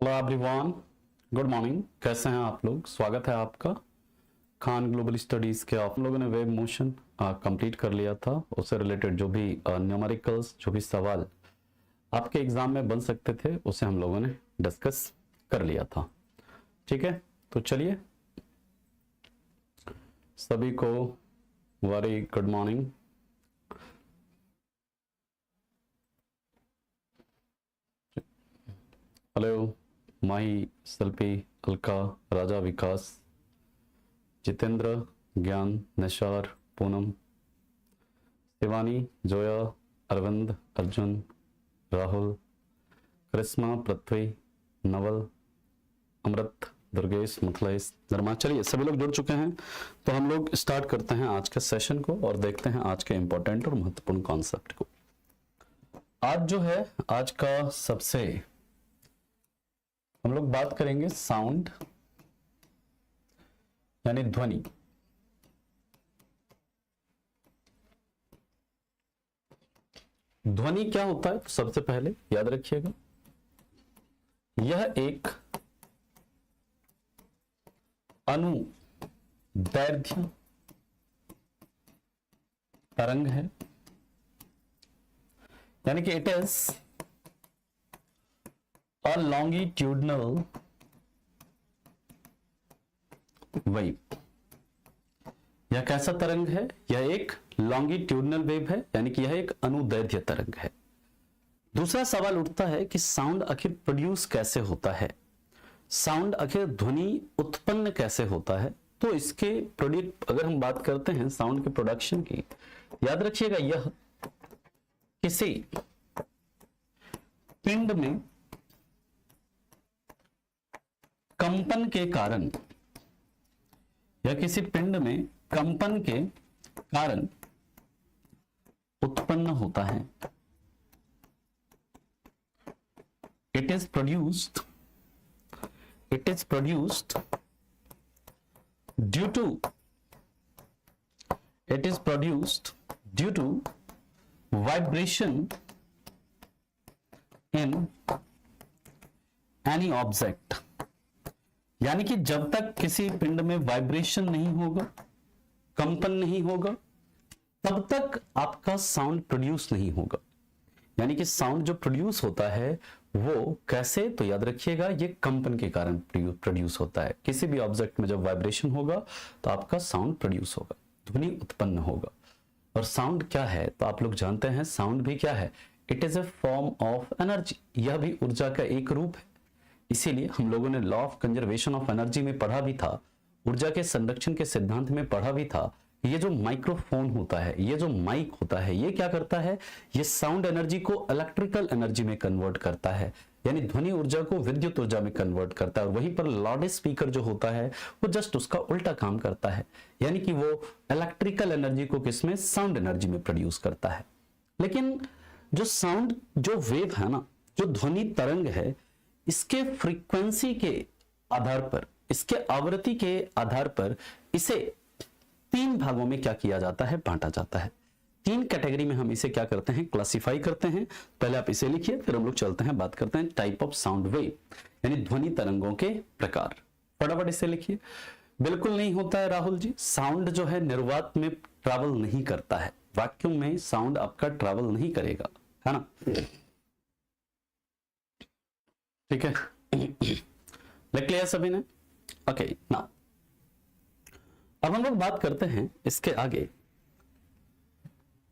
Hello everyone, good morning. कैसे हैं आप लोग? स्वागत है आपका खान ग्लोबल स्टडीज के। आप लोगों ने वेब मोशन कंप्लीट कर लिया था। उससे रिलेटेड जो भी न्यूमेरिकल्स, जो भी सवाल आपके एग्जाम में बन सकते थे, उसे हम लोगों ने डिस्कस कर लिया था। ठीक है, तो चलिए सभी को वेरी गुड मॉर्निंग। हेलो माही, शिल्पी, अलका, राजा, विकास, जितेंद्र, ज्ञान, निशार, पूनम, शिवानी, जोया, अरविंद, अर्जुन, राहुल, करिश्मा, पृथ्वी, नवल, अमृत, दुर्गेश, मिथिलेश, धर्मा। चलिए सभी लोग जुड़ चुके हैं, तो हम लोग स्टार्ट करते हैं आज के सेशन को और देखते हैं आज के इंपॉर्टेंट और महत्वपूर्ण कॉन्सेप्ट को। आज जो है, आज का सबसे हम लोग बात करेंगे साउंड यानी ध्वनि। ध्वनि क्या होता है? सबसे पहले याद रखिएगा, यह एक अनुदैर्ध्य तरंग है, यानी कि it is a longitudinal wave. यह कैसा तरंग है? यह एक लॉन्गिट्यूडनल वेव है, यानी कि यह एक अनुदैर्ध्य तरंग है। दूसरा सवाल उठता है कि साउंड आखिर प्रोड्यूस कैसे होता है, साउंड आखिर ध्वनि उत्पन्न कैसे होता है। तो इसके प्रोडक्ट अगर हम बात करते हैं साउंड के प्रोडक्शन की, याद रखिएगा यह किसी पिंड में कंपन के कारण, या किसी पिंड में कंपन के कारण उत्पन्न होता है। It is produced due to vibration in any object. यानी कि जब तक किसी पिंड में वाइब्रेशन नहीं होगा, कंपन नहीं होगा, तब तक आपका साउंड प्रोड्यूस नहीं होगा। यानी कि साउंड जो प्रोड्यूस होता है वो कैसे? तो याद रखिएगा ये कंपन के कारण प्रोड्यूस होता है। किसी भी ऑब्जेक्ट में जब वाइब्रेशन होगा तो आपका साउंड प्रोड्यूस होगा, ध्वनि उत्पन्न होगा। और साउंड क्या है? तो आप लोग जानते हैं साउंड भी क्या है? It is a form of energy. यह भी ऊर्जा का एक रूप है। इसीलिए हम लोगों ने law of conservation of energy में पढ़ा भी था, ऊर्जा के संरक्षण के सिद्धांत में पढ़ा भी था। ये जो माइक्रोफोन होता है, ये जो माइक होता है, ये क्या करता है? ये साउंड एनर्जी को इलेक्ट्रिकल एनर्जी में कन्वर्ट करता है, यानी ध्वनि ऊर्जा को विद्युत ऊर्जा में कन्वर्ट करता है। और वहीं पर लाउड स्पीकर जो होता है वो जस्ट उसका उल्टा काम करता है, यानी कि वो इलेक्ट्रिकल एनर्जी को किसमें? साउंड एनर्जी में प्रोड्यूस करता है। लेकिन जो साउंड, जो वेव है ना, जो ध्वनि तरंग है, इसके फ्रीक्वेंसी के आधार पर, इसके आवृत्ति के आधार पर इसे तीन भागों में क्या किया जाता है? बांटा जाता है। तीन कैटेगरी में हम इसे क्या करते हैं? क्लासिफाई करते हैं। पहले आप इसे लिखिए, फिर हम लोग चलते हैं, बात करते हैं टाइप ऑफ साउंड वेव, यानी ध्वनि तरंगों के प्रकार। फटाफट इसे लिखिए। बिल्कुल नहीं होता है राहुल जी, साउंड जो है निर्वात में ट्रैवल नहीं करता है, वैक्यूम में साउंड आपका ट्रैवल नहीं करेगा, है ना? ठीक है, लिख लिया सभी ने? ओके, नाउ अब हम लोग बात करते हैं इसके आगे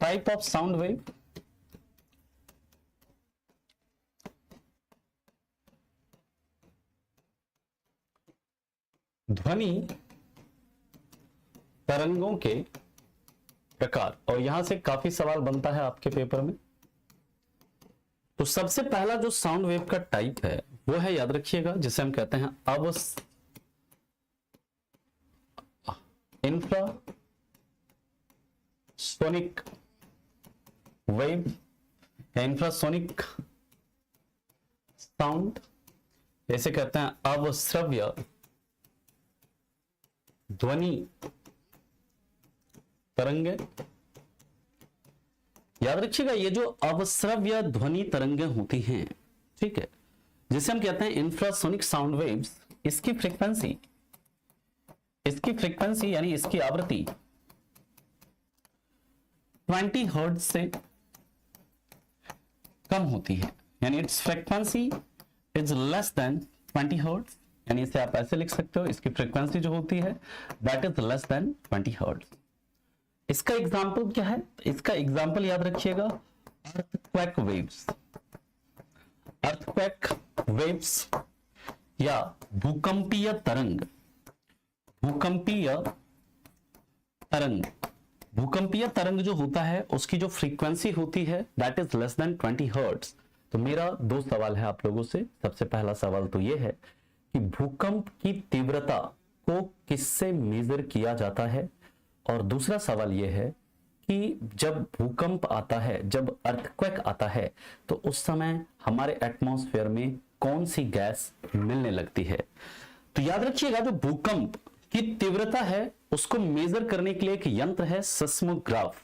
टाइप ऑफ साउंड वेव। ध्वनि तरंगों के प्रकार, और यहां से काफी सवाल बनता है आपके पेपर में। तो सबसे पहला जो साउंड वेव का टाइप है वो है, याद रखिएगा, जिसे हम कहते हैं इंफ्रासोनिक वेव या इंफ्रासोनिक साउंड। ऐसे कहते हैं अवश्रव्य ध्वनि तरंगे। याद रखिएगा ये जो अवश्रव्य ध्वनि तरंगे होती हैं, ठीक है, जिसे हम कहते हैं इंफ्रासोनिक साउंड वेव्स, इसकी फ्रीक्वेंसी यानी इसकी आवृत्ति 20 हर्ट्ज से कम होती है, यानी it's frequency is less than 20 hertz, यानी इसे आप ऐसे लिख सकते हो, इसकी फ्रीक्वेंसी जो होती है that is less than 20 hertz. इसका एग्जांपल क्या है? इसका एग्जांपल याद रखिएगा, अर्थक्वेक वेव्स या भूकंपीय तरंग। भूकंपीय तरंग जो होता है उसकी जो फ्रीक्वेंसी होती है that is less than 20 hertz. तो मेरा दो सवाल है आप लोगों से। सबसे पहला सवाल तो यह है कि भूकंप की तीव्रता को किससे मेजर किया जाता है, और दूसरा सवाल यह है कि जब भूकंप आता है, जब अर्थक्वेक आता है, तो उस समय हमारे एटमॉस्फेयर में कौन सी गैस मिलने लगती है। तो याद रखिएगा, जो भूकंप की तीव्रता है उसको मेजर करने के लिए एक यंत्र है सिस्मोग्राफ,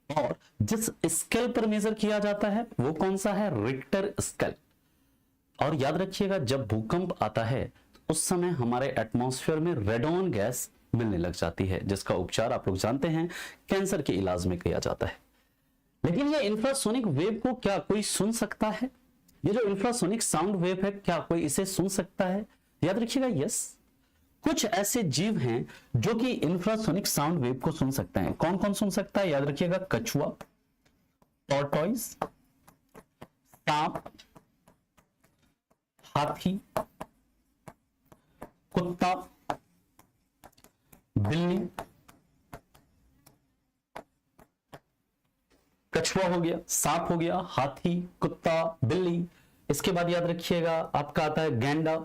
और जिस स्केल पर मेजर किया जाता है वो कौन सा है? Richter scale. और याद रखिएगा, जब भूकंप आता है उस समय हमारे एटमॉस्फेयर में रेडॉन गैस मिलने लग जाती है, जिसका उपचार आप लोग जानते हैं कैंसर के इलाज में किया जाता है। लेकिन ये इंफ्रासोनिक वेव को क्या कोई सुन सकता है? ये जो इंफ्रासोनिक साउंड वेव है, क्या कोई इसे सुन सकता है? याद रखिएगा, यस, कुछ ऐसे जीव हैं जो कि इंफ्रासोनिक साउंड वेव को सुन सकते हैं। कौन कौन सुन सकता है? याद रखिएगा, कछुआ, टॉर्टॉइस, सांप, हाथी, कुत्ता, बिल्ली। कछुआ हो गया, सांप हो गया, हाथी, कुत्ता, बिल्ली। इसके बाद याद रखिएगा आपका आता है गैंडा,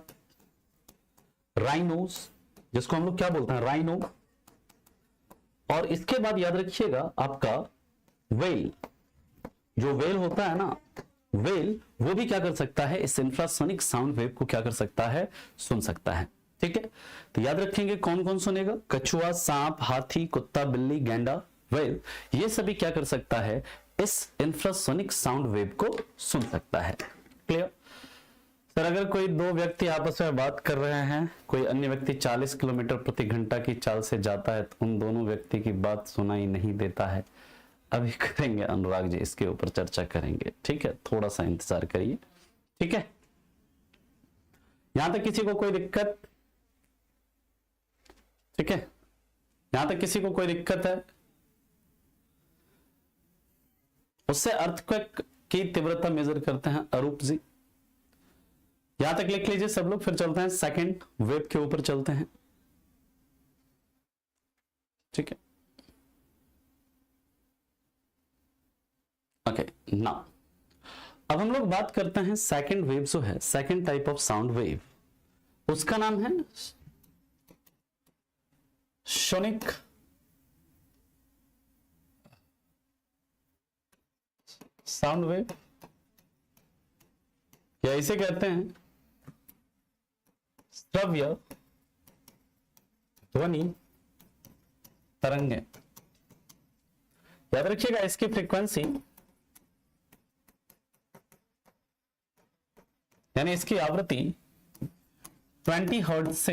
राइनोस, जिसको हम लोग क्या बोलते हैं? राइनो। और इसके बाद याद रखिएगा आपका वेल। जो वेल होता है ना, वेल, वो भी क्या कर सकता है? इस इंफ्रासोनिक साउंड वेव को क्या कर सकता है? सुन सकता है। ठीक है, तो याद रखेंगे कौन कौन सुनेगा? कछुआ, सांप, हाथी, कुत्ता, बिल्ली, गैंडा, वेल, ये सभी क्या कर सकता है? इस इंफ्रासोनिक साउंड वेव को सुन सकता है। क्लियर? सर, अगर कोई दो व्यक्ति आपस में बात कर रहे हैं, कोई अन्य व्यक्ति 40 किलोमीटर प्रति घंटा की चाल से जाता है, तो उन दोनों व्यक्ति की बात सुनाई नहीं देता है। अभी करेंगे अनुराग जी, इसके ऊपर चर्चा करेंगे। ठीक है, थोड़ा सा इंतजार करिए। ठीक है, यहां तक किसी को कोई दिक्कत? ठीक है, यहां तक किसी को कोई दिक्कत है? उससे अर्थक्वेक की तीव्रता मेजर करते हैं अरूप जी। यहां तक लिख लीजिए सब लोग, फिर चलते हैं सेकंड वेव के ऊपर चलते हैं। ठीक है, ओके ना, अब हम लोग बात करते हैं सेकंड वेव जो है, second type of sound wave, उसका नाम है सोनिक साउंड वेव, या इसे कहते हैं श्रव्य ध्वनि तरंगे। याद रखिएगा, इसकी फ्रीक्वेंसी यानी इसकी आवृत्ति 20 हर्ट्ज से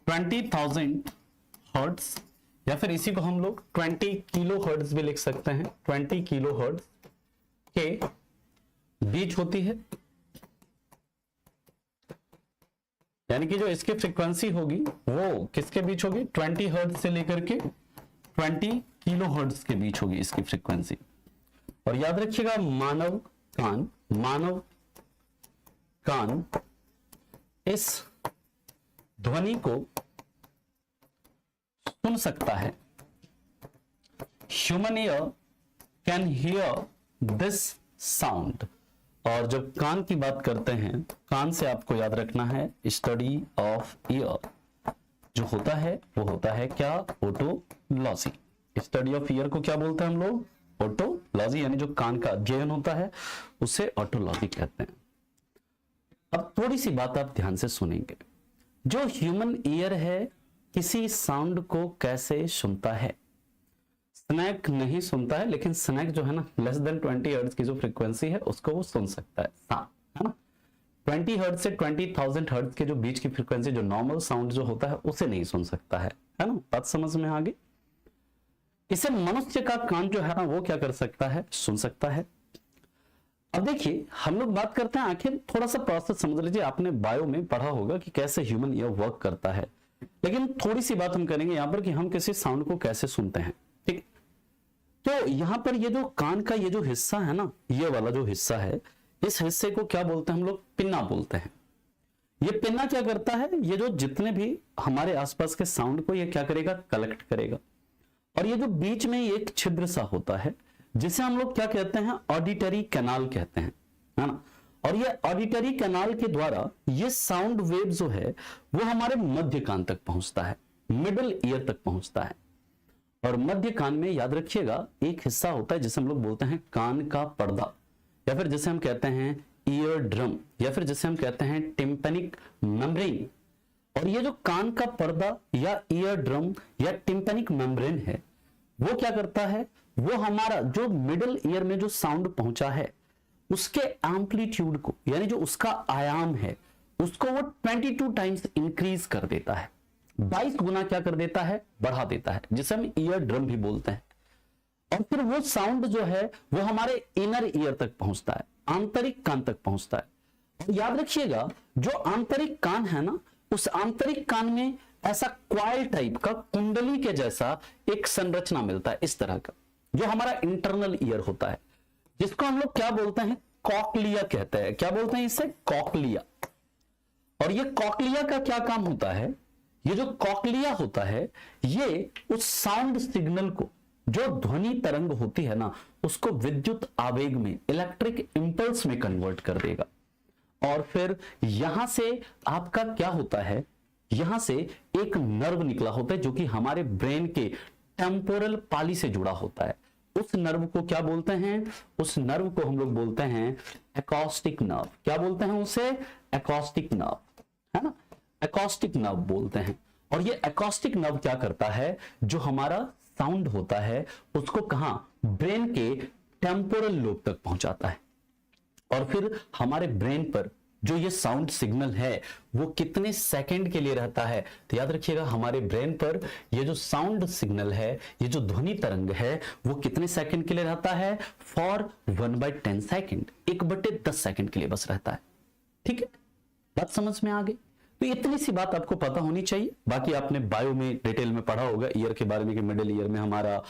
20,000 हर्ट्ज, या फिर इसी को हम लोग 20 किलो हर्ट्ज भी लिख सकते हैं, 20 किलो हर्ट्ज के बीच होती है। यानी कि जो इसकी फ्रीक्वेंसी होगी वो किसके बीच होगी? 20 हर्ट्ज से लेकर के 20 किलो हर्ट्ज के बीच होगी इसकी फ्रीक्वेंसी। और याद रखिएगा, मानव कान इस ध्वनि को सुन सकता है। Human ear can hear this sound. और जब कान की बात करते हैं, कान से आपको याद रखना है स्टडी ऑफ ईयर जो होता है वो होता है क्या? ओटोलॉजी। स्टडी ऑफ ईयर को क्या बोलते हैं हम लोग? ओटोलॉजी, यानी जो कान का अध्ययन होता है उसे ओटोलॉजी कहते हैं। अब थोड़ी सी बात आप ध्यान से सुनेंगे। जो ह्यूमन ईयर है किसी साउंड को कैसे सुनता है? स्नैक नहीं सुनता है, लेकिन स्नैक जो है ना, लेस देन 20 हर्ट्ज की जो फ्रीक्वेंसी है उसको वो सुन सकता है, सांप है ना। 20 हर्ट्ज से 20,000 हर्ट्ज के जो बीच की फ्रीक्वेंसी, जो नॉर्मल साउंड जो होता है उसे नहीं सुन सकता है ना। बात समझ में आ गई। इसे मनुष्य का कान जो है ना वो क्या कर सकता है, सुन सकता है। अब देखिए हम लोग बात करते हैं, आखिर थोड़ा सा प्रोसेस समझ लीजिए, आपने बायो में पढ़ा होगा कि कैसे ह्यूमन ईयर वर्क करता है, लेकिन थोड़ी सी बात हम करेंगे यहां पर कि हम किसी साउंड को कैसे सुनते हैं। ठीक, तो यहां पर ये जो कान का ये जो हिस्सा है ना, ये वाला जो हिस्सा है, इस हिस्से को क्या बोलते हैं हम लोग, पिन्ना बोलते हैं। ये पिन्ना क्या करता है, ये जो जितने भी हमारे आसपास के साउंड को ये क्या करेगा, कलेक्ट करेगा। और ये जो बीच में एक छिद्र सा होता है जिसे हम लोग क्या कहते हैं, ऑडिटरी कैनाल कहते हैं, है ना। और ये ऑडिटरी कैनाल के द्वारा ये साउंड वेव जो है वो हमारे मध्य कान तक पहुंचता है, मिडिल ईयर तक पहुंचता है। और मध्य कान में याद रखिएगा एक हिस्सा होता है जिसे हम लोग बोलते हैं कान का पर्दा, या फिर जिसे हम कहते हैं ईयर ड्रम, या फिर जिसे हम कहते हैं टिम्पैनिक मेम्ब्रेन। और ये जो कान का पर्दा या ईयर ड्रम या टिम्पैनिक मेम्ब्रेन है वो क्या करता है, वो हमारा जो मिडिल ईयर में जो साउंड पहुंचा है उसके एम्पलीट्यूड को, यानी जो उसका आयाम है उसको वो 22 टाइम्स इंक्रीज कर देता है, 22 गुना क्या कर देता है, बढ़ा देता है, जिसे हम ईयर ड्रम भी बोलते हैं। और फिर वो साउंड जो है वो हमारे इनर ईयर तक पहुंचता है, आंतरिक कान तक पहुंचता है। और याद रखिएगा जो आंतरिक कान है ना, उस आंतरिक कान में ऐसा क्वाइल टाइप का कुंडली के जैसा एक संरचना मिलता है इस तरह का, जो हमारा इंटरनल ईयर होता है, जिसको हम लोग क्या बोलते हैं, कॉकलिया कहते हैं। क्या बोलते हैं इसे, कॉकलिया। और ये कॉकलिया का क्या काम होता है, ये जो कॉकलिया होता है ये उस साउंड सिग्नल को, जो ध्वनि तरंग होती है ना, उसको विद्युत आवेग में, इलेक्ट्रिक इंपल्स में कन्वर्ट कर देगा। और फिर यहां से आपका क्या होता है, यहां से एक नर्व निकला होता है जो कि हमारे ब्रेन के टेम्पोरल पाली से जुड़ा होता है। उस नर्व को क्या बोलते हैं, उस नर्व को हम लोग बोलते हैं एकॉस्टिक नर्व। क्या बोलते हैं उसे, एकॉस्टिक नर्व, है ना, एकॉस्टिक नर्व बोलते हैं। और ये एकॉस्टिक नर्व क्या करता है, जो हमारा साउंड होता है उसको कहां, ब्रेन के टेम्पोरल लोब तक पहुंचाता है। और फिर हमारे ब्रेन पर जो ये साउंड सिग्नल है वो कितने सेकंड के लिए रहता है, तो याद रखिएगा हमारे ब्रेन पर ये जो साउंड सिग्नल है, ये जो ध्वनि तरंग है, वो कितने सेकंड के लिए रहता है, फॉर 1/10 सेकंड, 1/10 सेकंड के लिए बस रहता है। ठीक है, बात समझ में आ गई। तो इतनी सी बात आपको पता होनी चाहिए। बाकी आपने बायो में डिटेल में पढ़ा होगा ईयर के बारे में कि मिडिल ईयर में हमारा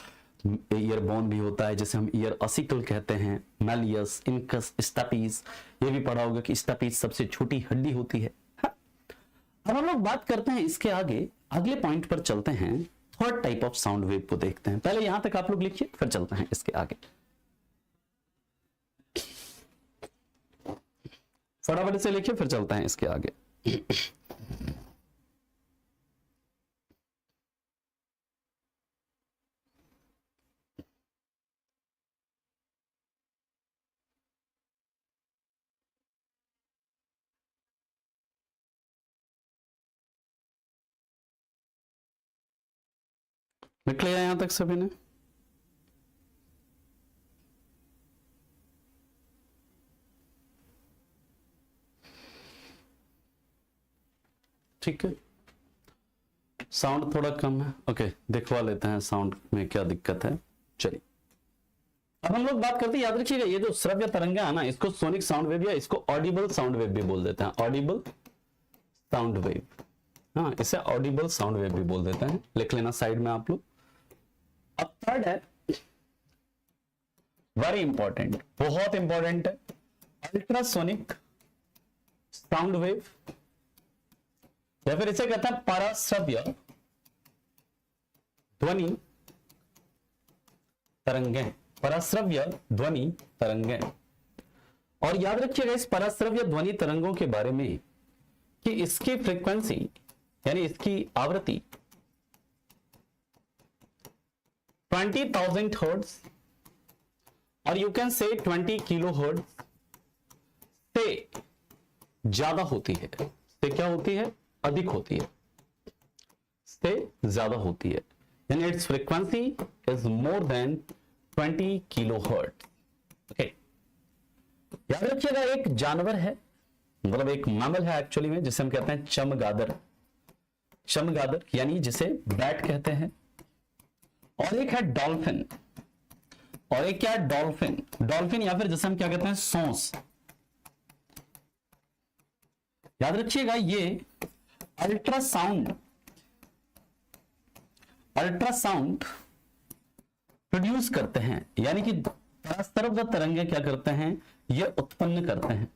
ईयर बोन भी होता है, जिसे हम ईयर ऑसिकल कहते हैं, मैलियस, इनकस, स्टापीज, ये भी पढ़ा होगा कि स्टापीज सबसे छोटी हड्डी होती है। अब हम लोग बात करते हैं इसके आगे, अगले पॉइंट पर चलते हैं, third type of sound wave को देखते हैं। पहले यहां तक आप लोग लिखिए, फिर चलते हैं इसके आगे। फटाफट से लिखिए, फिर चलते हैं इसके आगे। लिख लिया यहां तक सभी ने? ठीक है, साउंड थोड़ा कम है, ओके, दिखवा लेते हैं साउंड में क्या दिक्कत है। चलिए अब हम लोग बात करते हैं, याद रखिएगा ये जो श्रव्य तरंगा है ना, इसको सोनिक साउंड वेव या इसको ऑडिबल साउंड वेव भी बोल देते हैं, ऑडिबल साउंड वेव, हाँ, इसे ऑडिबल साउंड वेव भी बोल देते हैं। लिख लेना साइड में आप लोग। अब थर्ड है, वेरी इंपॉर्टेंट, बहुत इंपॉर्टेंट है, अल्ट्रासोनिक साउंड वेव, या फिर इसे कहते हैं पराश्रव्य ध्वनि तरंगे, पराश्रव्य ध्वनि तरंगे। और याद रखिएगा इस पराश्रव्य ध्वनि तरंगों के बारे में कि इसकी फ्रीक्वेंसी यानी इसकी आवृत्ति 20,000 हर्ट्ज और you can say 20 kilo hertz से ज्यादा होती है। से क्या होती है, अधिक होती है, से ज्यादा होती है, यानी it's frequency is more than 20 kilo hertz. Okay, याद रखिएगा एक जानवर है मतलब एक मैमल है एक्चुअली में, जिसे हम कहते हैं चमगादड़। चमगादड़ यानी जिसे बैट कहते हैं। और एक है डॉल्फिन, और एक क्या है डॉल्फिन, डॉल्फिन या फिर जिसे हम क्या कहते हैं सोंस। याद रखिएगा ये अल्ट्रासाउंड प्रोड्यूस करते हैं, यानी कि तरंग तरंगे क्या करते हैं, ये उत्पन्न करते हैं।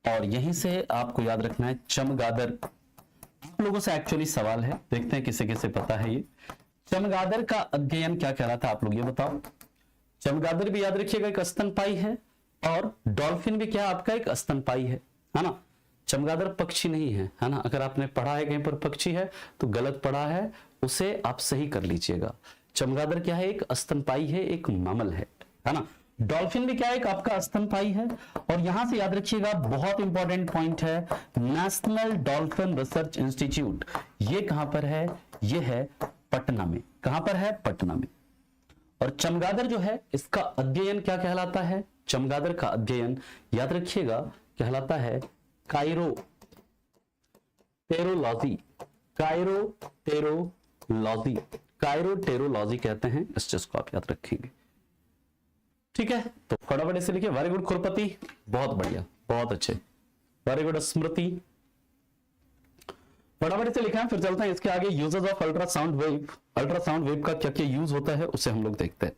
और यहीं से आपको याद रखना है चमगादड़। आप लोगों से एक्चुअली सवाल है, देखते हैं किसे किसे पता है ये। चमगादड़ का अध्ययन क्या कहलाता है, आप लोग ये बताओ। चमगादड़ भी याद रखिएगा एक स्तनपायी है, और डॉल्फिन भी क्या आपका एक स्तनपायी है ना। चमगादड़ पक्षी नहीं है ना। अगर आपने पढ़ा है कहीं पर पक्षी है तो गलत पढ़ा है, उसे आप सही कर लीजिएगा। चमगादड़ क्या है, एक स्तनपायी है, एक मैमल है ना। डॉल्फिन भी क्या है, एक आपका स्तनपायी है। और यहां से याद रखिएगा बहुत इंपॉर्टेंट पॉइंट है, नेशनल डॉल्फिन रिसर्च इंस्टीट्यूट ये कहां पर है, ये है पटना में। कहां पर है, पटना में। और चमगादड़ जो है इसका अध्ययन क्या कहलाता है, चमगादड़ का अध्ययन याद रखिएगा कहलाता है कायरोटेरोलॉजी। कायरोटेरोलॉजी कहते हैं, इस चीज को आप याद रखेंगे। ठीक है, तो फटाफट से लिखिए। वेरी गुड खुरपति, बहुत बढ़िया, बहुत अच्छे, वेरी गुड स्मृति, फटाफट से लिखा है। फिर चलते हैं इसके आगे, uses of ultrasound wave. Ultrasound wave का क्या क्या यूज होता है उसे हम लोग देखते हैं।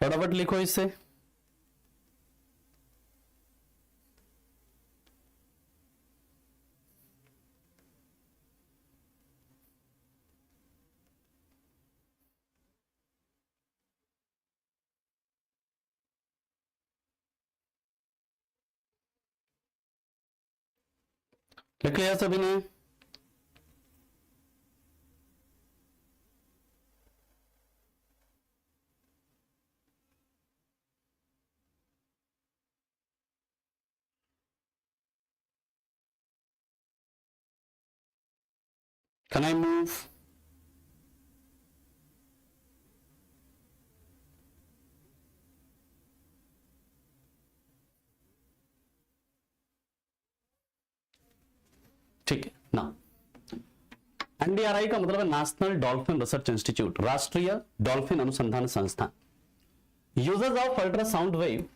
फटाफट लिखो इससे। लिख लिया सभी ने? Can I move? ठीक है ना। एनडीआरआई का मतलब है नेशनल डॉल्फिन रिसर्च इंस्टीट्यूट, राष्ट्रीय डॉल्फिन अनुसंधान संस्थान। यूजेस ऑफ अल्ट्रासाउंड वेव,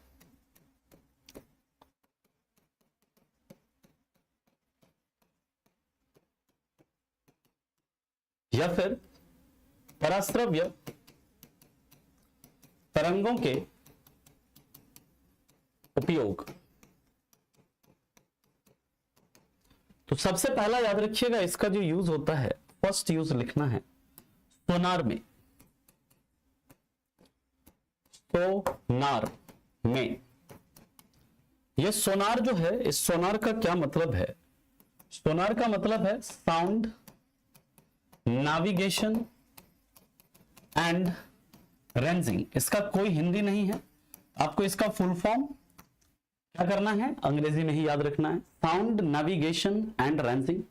या फिर पराश्रव्य तरंगों के उपयोग। तो सबसे पहला याद रखिएगा इसका जो यूज होता है, फर्स्ट यूज लिखना है सोनार में। सोनार में, ये सोनार जो है, इस सोनार का क्या मतलब है, सोनार का मतलब है साउंड नेविगेशन एंड रेंजिंग। इसका कोई हिंदी नहीं है, आपको इसका फुल फॉर्म क्या करना है, अंग्रेजी में ही याद रखना है, साउंड नेविगेशन एंड रेंजिंग।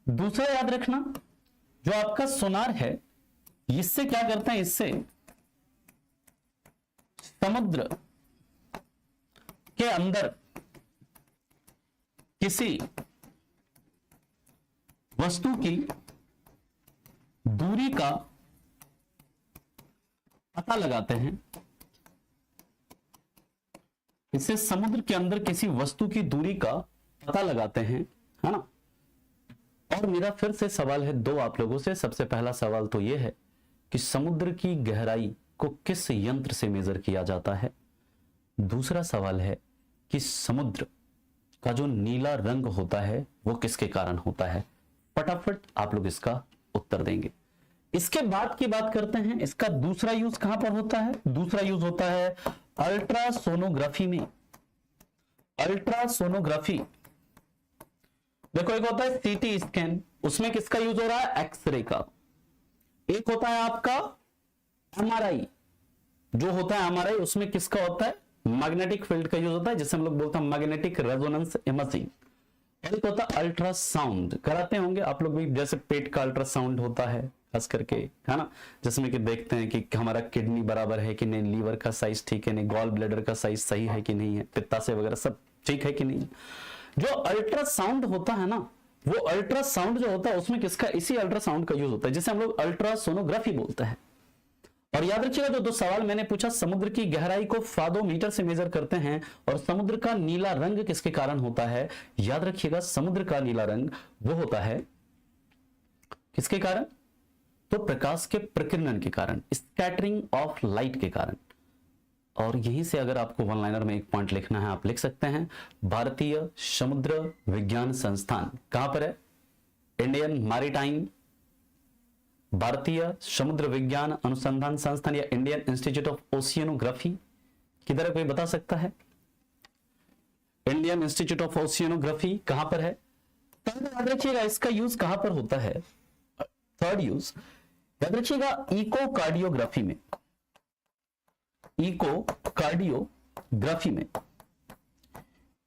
दूसरा याद रखना, जो आपका सोनार है इससे क्या करते हैं, इससे समुद्र के अंदर किसी वस्तु की दूरी का पता लगाते हैं। इससे समुद्र के अंदर किसी वस्तु की दूरी का पता लगाते हैं, है ना। और मेरा फिर से सवाल है दो आप लोगों से। सबसे पहला सवाल तो यह है कि समुद्र की गहराई को किस यंत्र से मेजर किया जाता है। दूसरा सवाल है कि समुद्र का जो नीला रंग होता है वो किसके कारण होता है। फटाफट आप लोग इसका उत्तर देंगे। इसके बाद की बात करते हैं, इसका दूसरा यूज कहां पर होता है। दूसरा यूज होता है अल्ट्रासोनोग्राफी में। अल्ट्रासोनोग्राफी, देखो एक होता है सीटी स्कैन, उसमें किसका यूज हो रहा है, एक्सरे का। एक होता है आपका एमआरआई, जो होता है एमआरआई, उसमें किसका होता है, मैग्नेटिक फील्ड का यूज होता है, जिसे हम लोग बोलते हैं मैग्नेटिक रेजोनेंस इमेजिंग। एक होता अल्ट्रासाउंड, कराते होंगे आप लोग भी, जैसे पेट का अल्ट्रासाउंड होता है खास करके, है ना, जिसमें कि देखते हैं कि हमारा किडनी बराबर है कि नहीं, लीवर का साइज ठीक है नहीं, गॉल ब्लैडर का साइज सही है कि नहीं है, पित्ताशय वगैरह सब ठीक है कि नहीं। जो अल्ट्रासाउंड होता है ना, वो अल्ट्रासाउंड जो होता है उसमें किसका, इसी अल्ट्रासाउंड का यूज होता है, जिसे हम लोग अल्ट्रासोनोग्राफी बोलते हैं। और याद रखिएगा जो दो सवाल मैंने पूछा, समुद्र की गहराई को फादोमीटर से मेजर करते हैं, और समुद्र का नीला रंग किसके कारण होता है। याद रखिएगा समुद्र का नीला रंग वो होता है किसके कारण, तो प्रकाश के प्रकीर्णन के कारण, स्कैटरिंग ऑफ लाइट के कारण। और यहीं से अगर आपको वन लाइनर में एक पॉइंट लिखना है, आप लिख सकते हैं, भारतीय समुद्र विज्ञान संस्थान कहां पर है, इंडियन मैरीटाइम, भारतीय समुद्र विज्ञान अनुसंधान संस्थान या इंडियन इंस्टीट्यूट ऑफ ओशियनोग्राफी, किधर है कोई बता सकता है। इंडियन इंस्टीट्यूट ऑफ ओशियनोग्राफी कहां पर है। याद रखिएगा इसका यूज कहां पर होता है, थर्ड यूज याद रखिएगा इकोकार्डियोग्राफी में, इकोकार्डियोग्राफी में,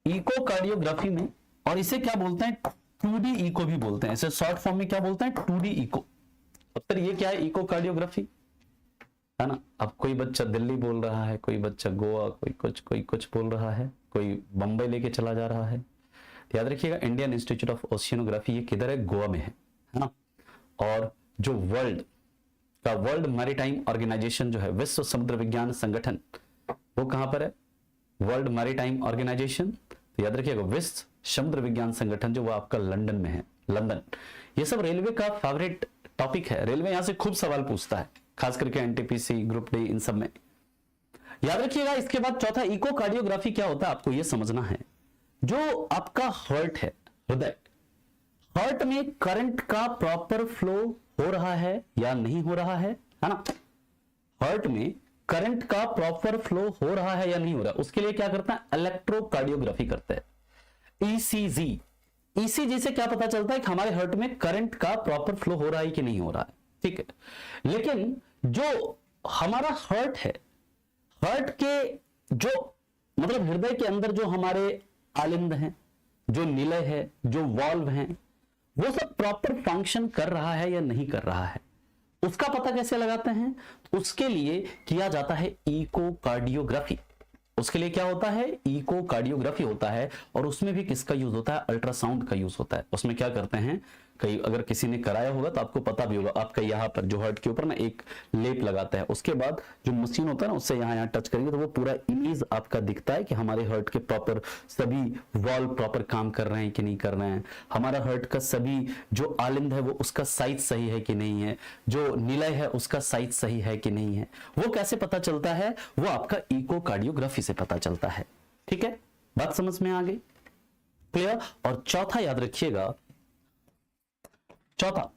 इकोकार्डियोग्राफी में। और इसे क्या बोलते हैं, 2D इको भी बोलते हैं, इसे शॉर्ट फॉर्म में क्या बोलते हैं, 2D इको। तो ये क्या है, इकोकार्डियोग्राफी, है ना। अब कोई बच्चा दिल्ली बोल रहा है, कोई बच्चा गोवा, कोई कुछ बोल रहा है, कोई बंबई लेके चला जा रहा है। तो याद रखिएगा इंडियन इंस्टीट्यूट ऑफ ओशियनोग्राफी ये किधर है, गोवा में है ना। और जो वर्ल्ड मैरीटाइम ऑर्गेनाइजेशन जो है, विश्व समुद्र विज्ञान संगठन, वो कहां पर है, वर्ल्ड मैरीटाइम ऑर्गेनाइजेशन। तो याद रखिएगा विश्व समुद्र विज्ञान संगठन जो वो आपका लंदन में है, लंदन। ये सब रेलवे का फेवरेट टॉपिक है, रेलवे यहां से खूब सवाल पूछता है, खास करके एनटीपीसी, ग्रुप डी, इन सब में। याद रखिएगा इसके बाद चौथा इकोकार्डियोग्राफी क्या होता है, आपको यह समझना है, जो आपका हार्ट है, हृदय, हार्ट में करंट का प्रॉपर फ्लो हो रहा है या नहीं हो रहा है ना। हार्ट में करंट का प्रॉपर फ्लो हो रहा है या नहीं हो रहा, उसके लिए क्या करता है, इलेक्ट्रोकार्डियोग्राफी करते हैं, ईसीजी। ईसीजी से क्या पता चलता है कि हमारे हार्ट में करंट का प्रॉपर फ्लो हो रहा है कि नहीं हो रहा है, ठीक है। लेकिन जो हमारा हार्ट है, हार्ट के जो मतलब हृदय के अंदर जो हमारे आलिंद हैं, जो निलय है, जो वाल्व हैं, वो सब प्रॉपर फंक्शन कर रहा है या नहीं कर रहा है, उसका पता कैसे लगाते हैं, उसके लिए किया जाता है इकोकार्डियोग्राफी। उसके लिए क्या होता है, इकोकार्डियोग्राफी होता है। और उसमें भी किसका यूज होता है, अल्ट्रासाउंड का यूज होता है। उसमें क्या करते हैं, कई अगर किसी ने कराया होगा तो आपको पता भी होगा, आपका यहाँ पर जो हार्ट के ऊपर ना एक लेप लगाता है, उसके बाद जो मशीन होता है ना, उससे यहाँ टच करेंगे तो वो पूरा इमेज आपका दिखता है कि हमारे हार्ट के प्रॉपर सभी वॉल्व प्रॉपर काम कर रहे हैं कि नहीं कर रहे हैं, हमारा हार्ट का सभी जो आलिंद है वो उसका साइज सही है कि नहीं है, जो निलय है उसका साइज सही है कि नहीं है। वो कैसे पता चलता है, वो आपका इकोकार्डियोग्राफी से पता चलता है। ठीक है, बात समझ में आ गई, क्लियर। और चौथा याद रखिएगा, चौथा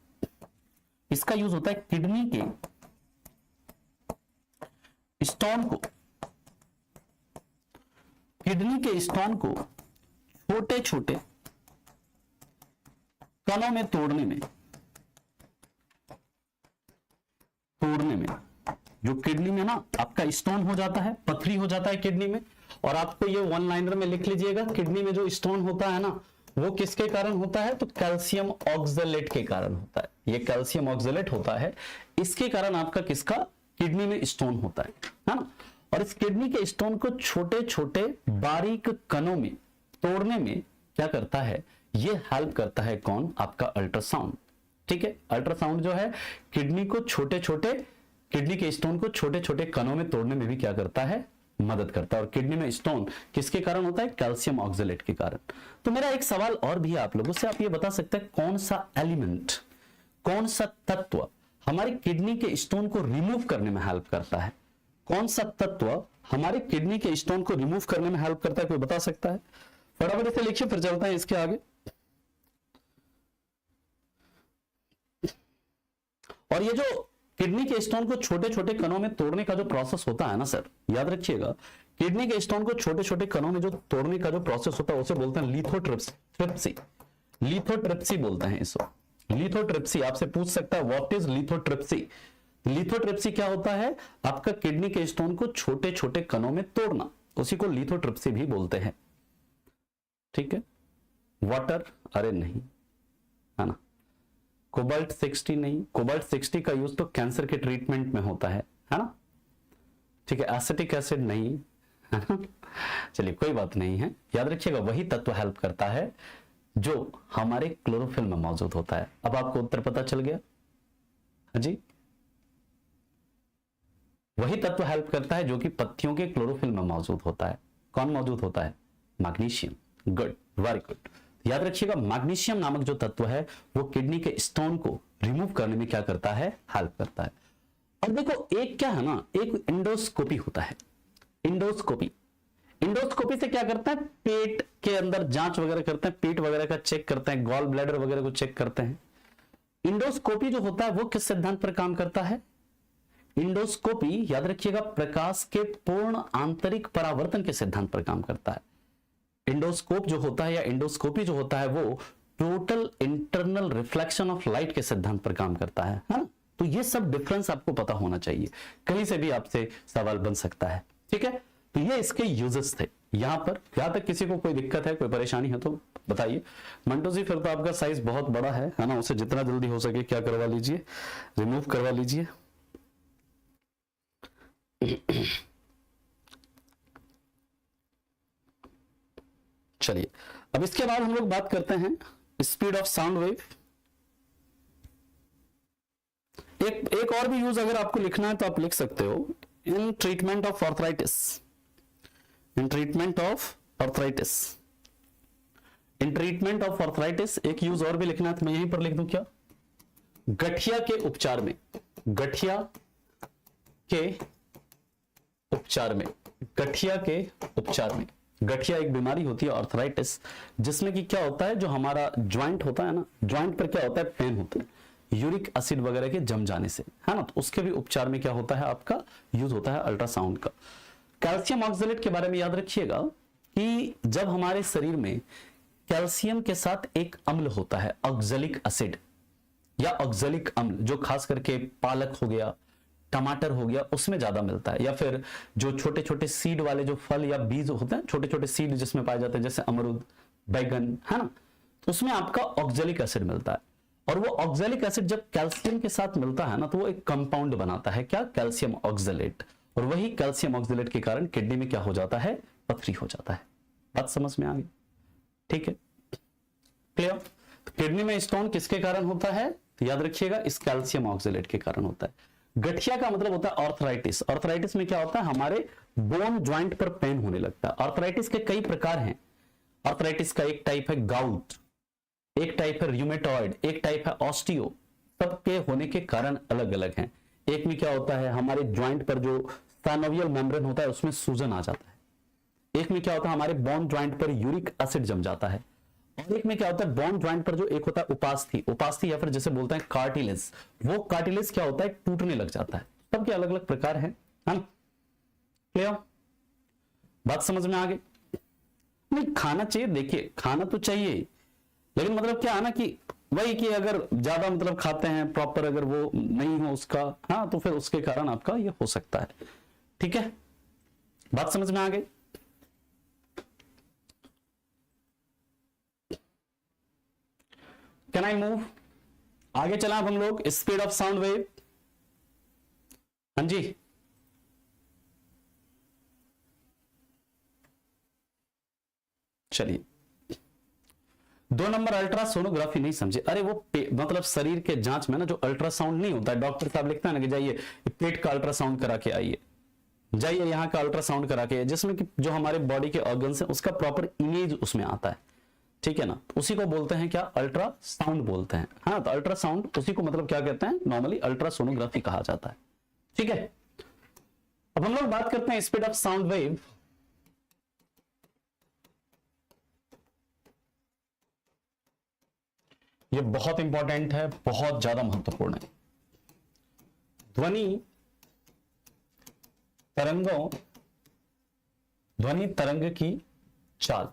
इसका यूज होता है किडनी के स्टोन को, किडनी के स्टोन को छोटे छोटे कणों में तोड़ने में, जो किडनी में ना आपका स्टोन हो जाता है, पथरी हो जाता है किडनी में। और आपको ये वन लाइनर में लिख लीजिएगा, किडनी में जो स्टोन होता है ना, वो किसके कारण होता है, तो कैल्शियम ऑक्सलेट के कारण होता है। ये कैल्शियम ऑक्सलेट होता है, इसके कारण आपका किसका, किडनी में स्टोन होता है ना। और इस किडनी के स्टोन को छोटे छोटे बारीक कणों में तोड़ने में क्या करता है, ये हेल्प करता है कौन, आपका अल्ट्रासाउंड। ठीक है, अल्ट्रासाउंड जो है किडनी को छोटे छोटे, किडनी के स्टोन को छोटे छोटे कणों में तोड़ने में भी क्या करता है, मदद करता है। और किडनी में स्टोन किसके कारण होता है, कैल्शियम ऑक्सलेट के कारण। तो मेरा एक सवाल और भी है आप लोगों से, आप ये बता सकते हैं कौन सा एलिमेंट, कौन सा तत्व हमारी किडनी के स्टोन को रिमूव करने में हेल्प करता है, कौन सा तत्व हमारे किडनी के स्टोन को रिमूव करने में हेल्प करता है, कोई बता सकता है। फटाफट इसे लिखिए, फिर चलते हैं इसके आगे। और ये जो किडनी के स्टोन को छोटे छोटे कणों में तोड़ने का जो प्रोसेस होता है ना सर, याद रखिएगा, किडनी के स्टोन को छोटे छोटे कणों में जो तोड़ने का जो प्रोसेस होता है उसे बोलते हैं लिथोट्रिप्सी। लिथोट्रिप्सी बोलते हैं इसको, लिथोट्रिप्सी। आपसे पूछ सकता है व्हाट इज लिथोट्रिप्सी। लिथोट्रिप्सी क्या होता है, आपका किडनी के स्टोन को छोटे छोटे कणों में तोड़ना, उसी को लिथोट्रिप्सी भी बोलते हैं। ठीक है, वाटर, अरे नहीं, है ना। कोबाल्ट 60 नहीं, कोबाल्ट 60 का यूज तो कैंसर के ट्रीटमेंट में होता है ना। ठीक है, एसिटिक एसिड नहीं, है ना। चलिए कोई बात नहीं है, याद रखिएगा वही तत्व हेल्प करता है जो हमारे क्लोरोफिल में मौजूद होता है। अब आपको उत्तर पता चल गया। हाँ जी, वही तत्व हेल्प करता है जो कि पत्तियों के क्लोरोफिल में मौजूद होता है। कौन मौजूद होता है? मैग्नीशियम। Good, very good. याद रखिएगा मैग्नीशियम नामक जो तत्व है वो किडनी के स्टोन को रिमूव करने में क्या करता है? हेल्प करता है। और देखो एक क्या है ना, एक इंडोस्कोपी होता है। इंडोस्कोपी, इंडोस्कोपी से क्या करते हैं? पेट के अंदर जांच वगैरह करते हैं, पेट वगैरह का चेक करते हैं, गॉल ब्लैडर वगैरह को चेक करते हैं। इंडोस्कोपी जो होता है वो किस सिद्धांत पर काम करता है? इंडोस्कोपी याद रखिएगा प्रकाश के पूर्ण आंतरिक परावर्तन के सिद्धांत पर काम करता है। इंडोस्कोप जो होता है या इंडोस्कोपी जो होता है वो total internal reflection of light के सिद्धांत पर काम करता है ना। तो ये सब डिफरेंस आपको पता होना चाहिए, कहीं से भी आपसे सवाल बन सकता है। ठीक है, तो ये इसके यूजेस थे। यहां पर यहां तक किसी को कोई दिक्कत है, कोई परेशानी है तो बताइए। मंटू जी फिर तो आपका साइज बहुत बड़ा है ना, उसे जितना जल्दी हो सके क्या करवा लीजिए, रिमूव करवा लीजिए। चलिए अब इसके बाद हम लोग बात करते हैं स्पीड ऑफ साउंड वेव। एक और भी यूज अगर आपको लिखना है तो आप लिख सकते हो, in treatment of arthritis. In treatment of arthritis, in treatment of arthritis एक यूज और भी लिखना है तो मैं यहीं पर लिख दूं क्या? गठिया के उपचार में, गठिया के उपचार में, गठिया के उपचार में। गठिया एक बीमारी होती है आर्थराइटिस, जिसमें कि क्या होता है, जो हमारा ज्वाइंट होता है ना, ज्वाइंट पर क्या होता है? पेन होता है यूरिक एसिड वगैरह के जम जाने से, है ना। तो उसके भी उपचार में क्या होता है? आपका यूज होता है अल्ट्रासाउंड का। कैल्शियम ऑक्सलेट के बारे में याद रखिएगा कि जब हमारे शरीर में कैल्शियम के साथ एक अम्ल होता है ऑक्सैलिक एसिड या ऑक्सैलिक अम्ल, जो खास करके पालक हो गया, टमाटर हो गया, उसमें ज्यादा मिलता है। या फिर जो छोटे छोटे सीड वाले जो फल या बीज होते हैं, छोटे छोटे सीड जिसमें पाए जाते हैं, जैसे अमरूद, बैगन, है ना, उसमें आपका ऑक्सैलिक एसिड मिलता है। और वो ऑक्सैलिक एसिड जब कैल्शियम के साथ मिलता है ना, तो वो एक कंपाउंड बनाता है, क्या? Calcium oxalate. और वही कैल्शियम ऑक्सलेट के कारण किडनी में क्या हो जाता है? पथरी हो जाता है। बात समझ में आ गई? ठीक है, क्लियर। किडनी में स्टोन किसके कारण होता है? तो याद रखिएगा इस कैल्शियम ऑक्सलेट के कारण होता है। गठिया का मतलब होता है आर्थराइटिस। आर्थराइटिस में क्या होता है? हमारे बोन ज्वाइंट पर पेन होने लगता है। आर्थराइटिस के कई प्रकार हैं। आर्थराइटिस का एक टाइप है गाउट, एक टाइप है रूमेटॉइड, एक टाइप है ऑस्टियो। सबके होने के कारण अलग अलग हैं। एक में क्या होता है, हमारे ज्वाइंट पर जो साइनोवियल मेम्ब्रेन होता है उसमें सूजन आ जाता है। एक में क्या होता है, हमारे बोन ज्वाइंट पर यूरिक एसिड जम जाता है। और एक में क्या होता है, बोन ज्वाइंट पर जो एक होता है उपास्थि, उपास्थि या फिर जिसे बोलते हैं कार्टिलेज, वो कार्टिलेज क्या होता है? टूटने लग जाता है। सबके अलग अलग प्रकार हैं, क्लियर? बात समझ में आ गई? नहीं खाना चाहिए, देखिए खाना तो चाहिए, लेकिन मतलब क्या है ना कि वही कि अगर ज्यादा मतलब खाते हैं प्रॉपर, अगर वो नहीं हो उसका, हाँ, तो फिर उसके कारण आपका ये हो सकता है। ठीक है, बात समझ में आ गई? Can I move? आगे चला अब हम लोग स्पीड ऑफ साउंड वेव। हाँ जी, चलिए 2 नंबर अल्ट्रासोनोग्राफी नहीं समझे? अरे वो मतलब शरीर के जांच में ना जो अल्ट्रासाउंड नहीं होता है, डॉक्टर साहब लिखता है ना कि जाइए पेट का अल्ट्रासाउंड करा के आइए, जाइए यहाँ का अल्ट्रासाउंड करा के, जिसमें कि जो हमारे बॉडी के ऑर्गन्स हैं उसका प्रॉपर इमेज उसमें आता है। ठीक है ना, उसी को बोलते हैं क्या? अल्ट्रासाउंड बोलते हैं। हाँ, तो अल्ट्रासाउंड उसी को मतलब क्या कहते हैं? नॉर्मली अल्ट्रासोनोग्राफी कहा जाता है। ठीक है, अब हम लोग बात करते हैं स्पीड ऑफ साउंड वेव। ये बहुत इंपॉर्टेंट है, बहुत ज्यादा महत्वपूर्ण है। ध्वनि तरंगों, ध्वनि तरंग की चाल।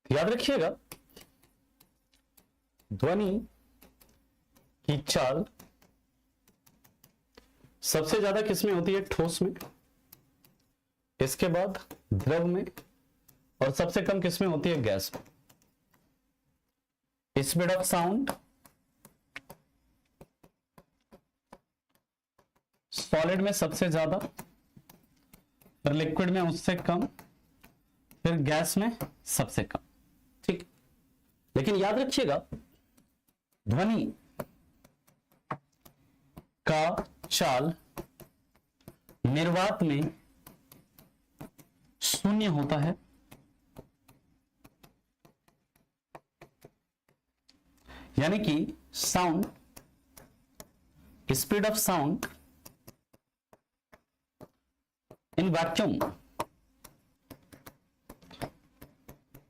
याद रखिएगा ध्वनि की चाल सबसे ज्यादा किसमें होती है? ठोस में। इसके बाद द्रव में, और सबसे कम किसमें होती है? गैस में। स्पीड ऑफ साउंड सॉलिड में सबसे ज्यादा, फिर लिक्विड में उससे कम, फिर गैस में सबसे कम। ठीक, लेकिन याद रखिएगा ध्वनि का चाल निर्वात में शून्य होता है, यानी कि sound, speed of sound in vacuum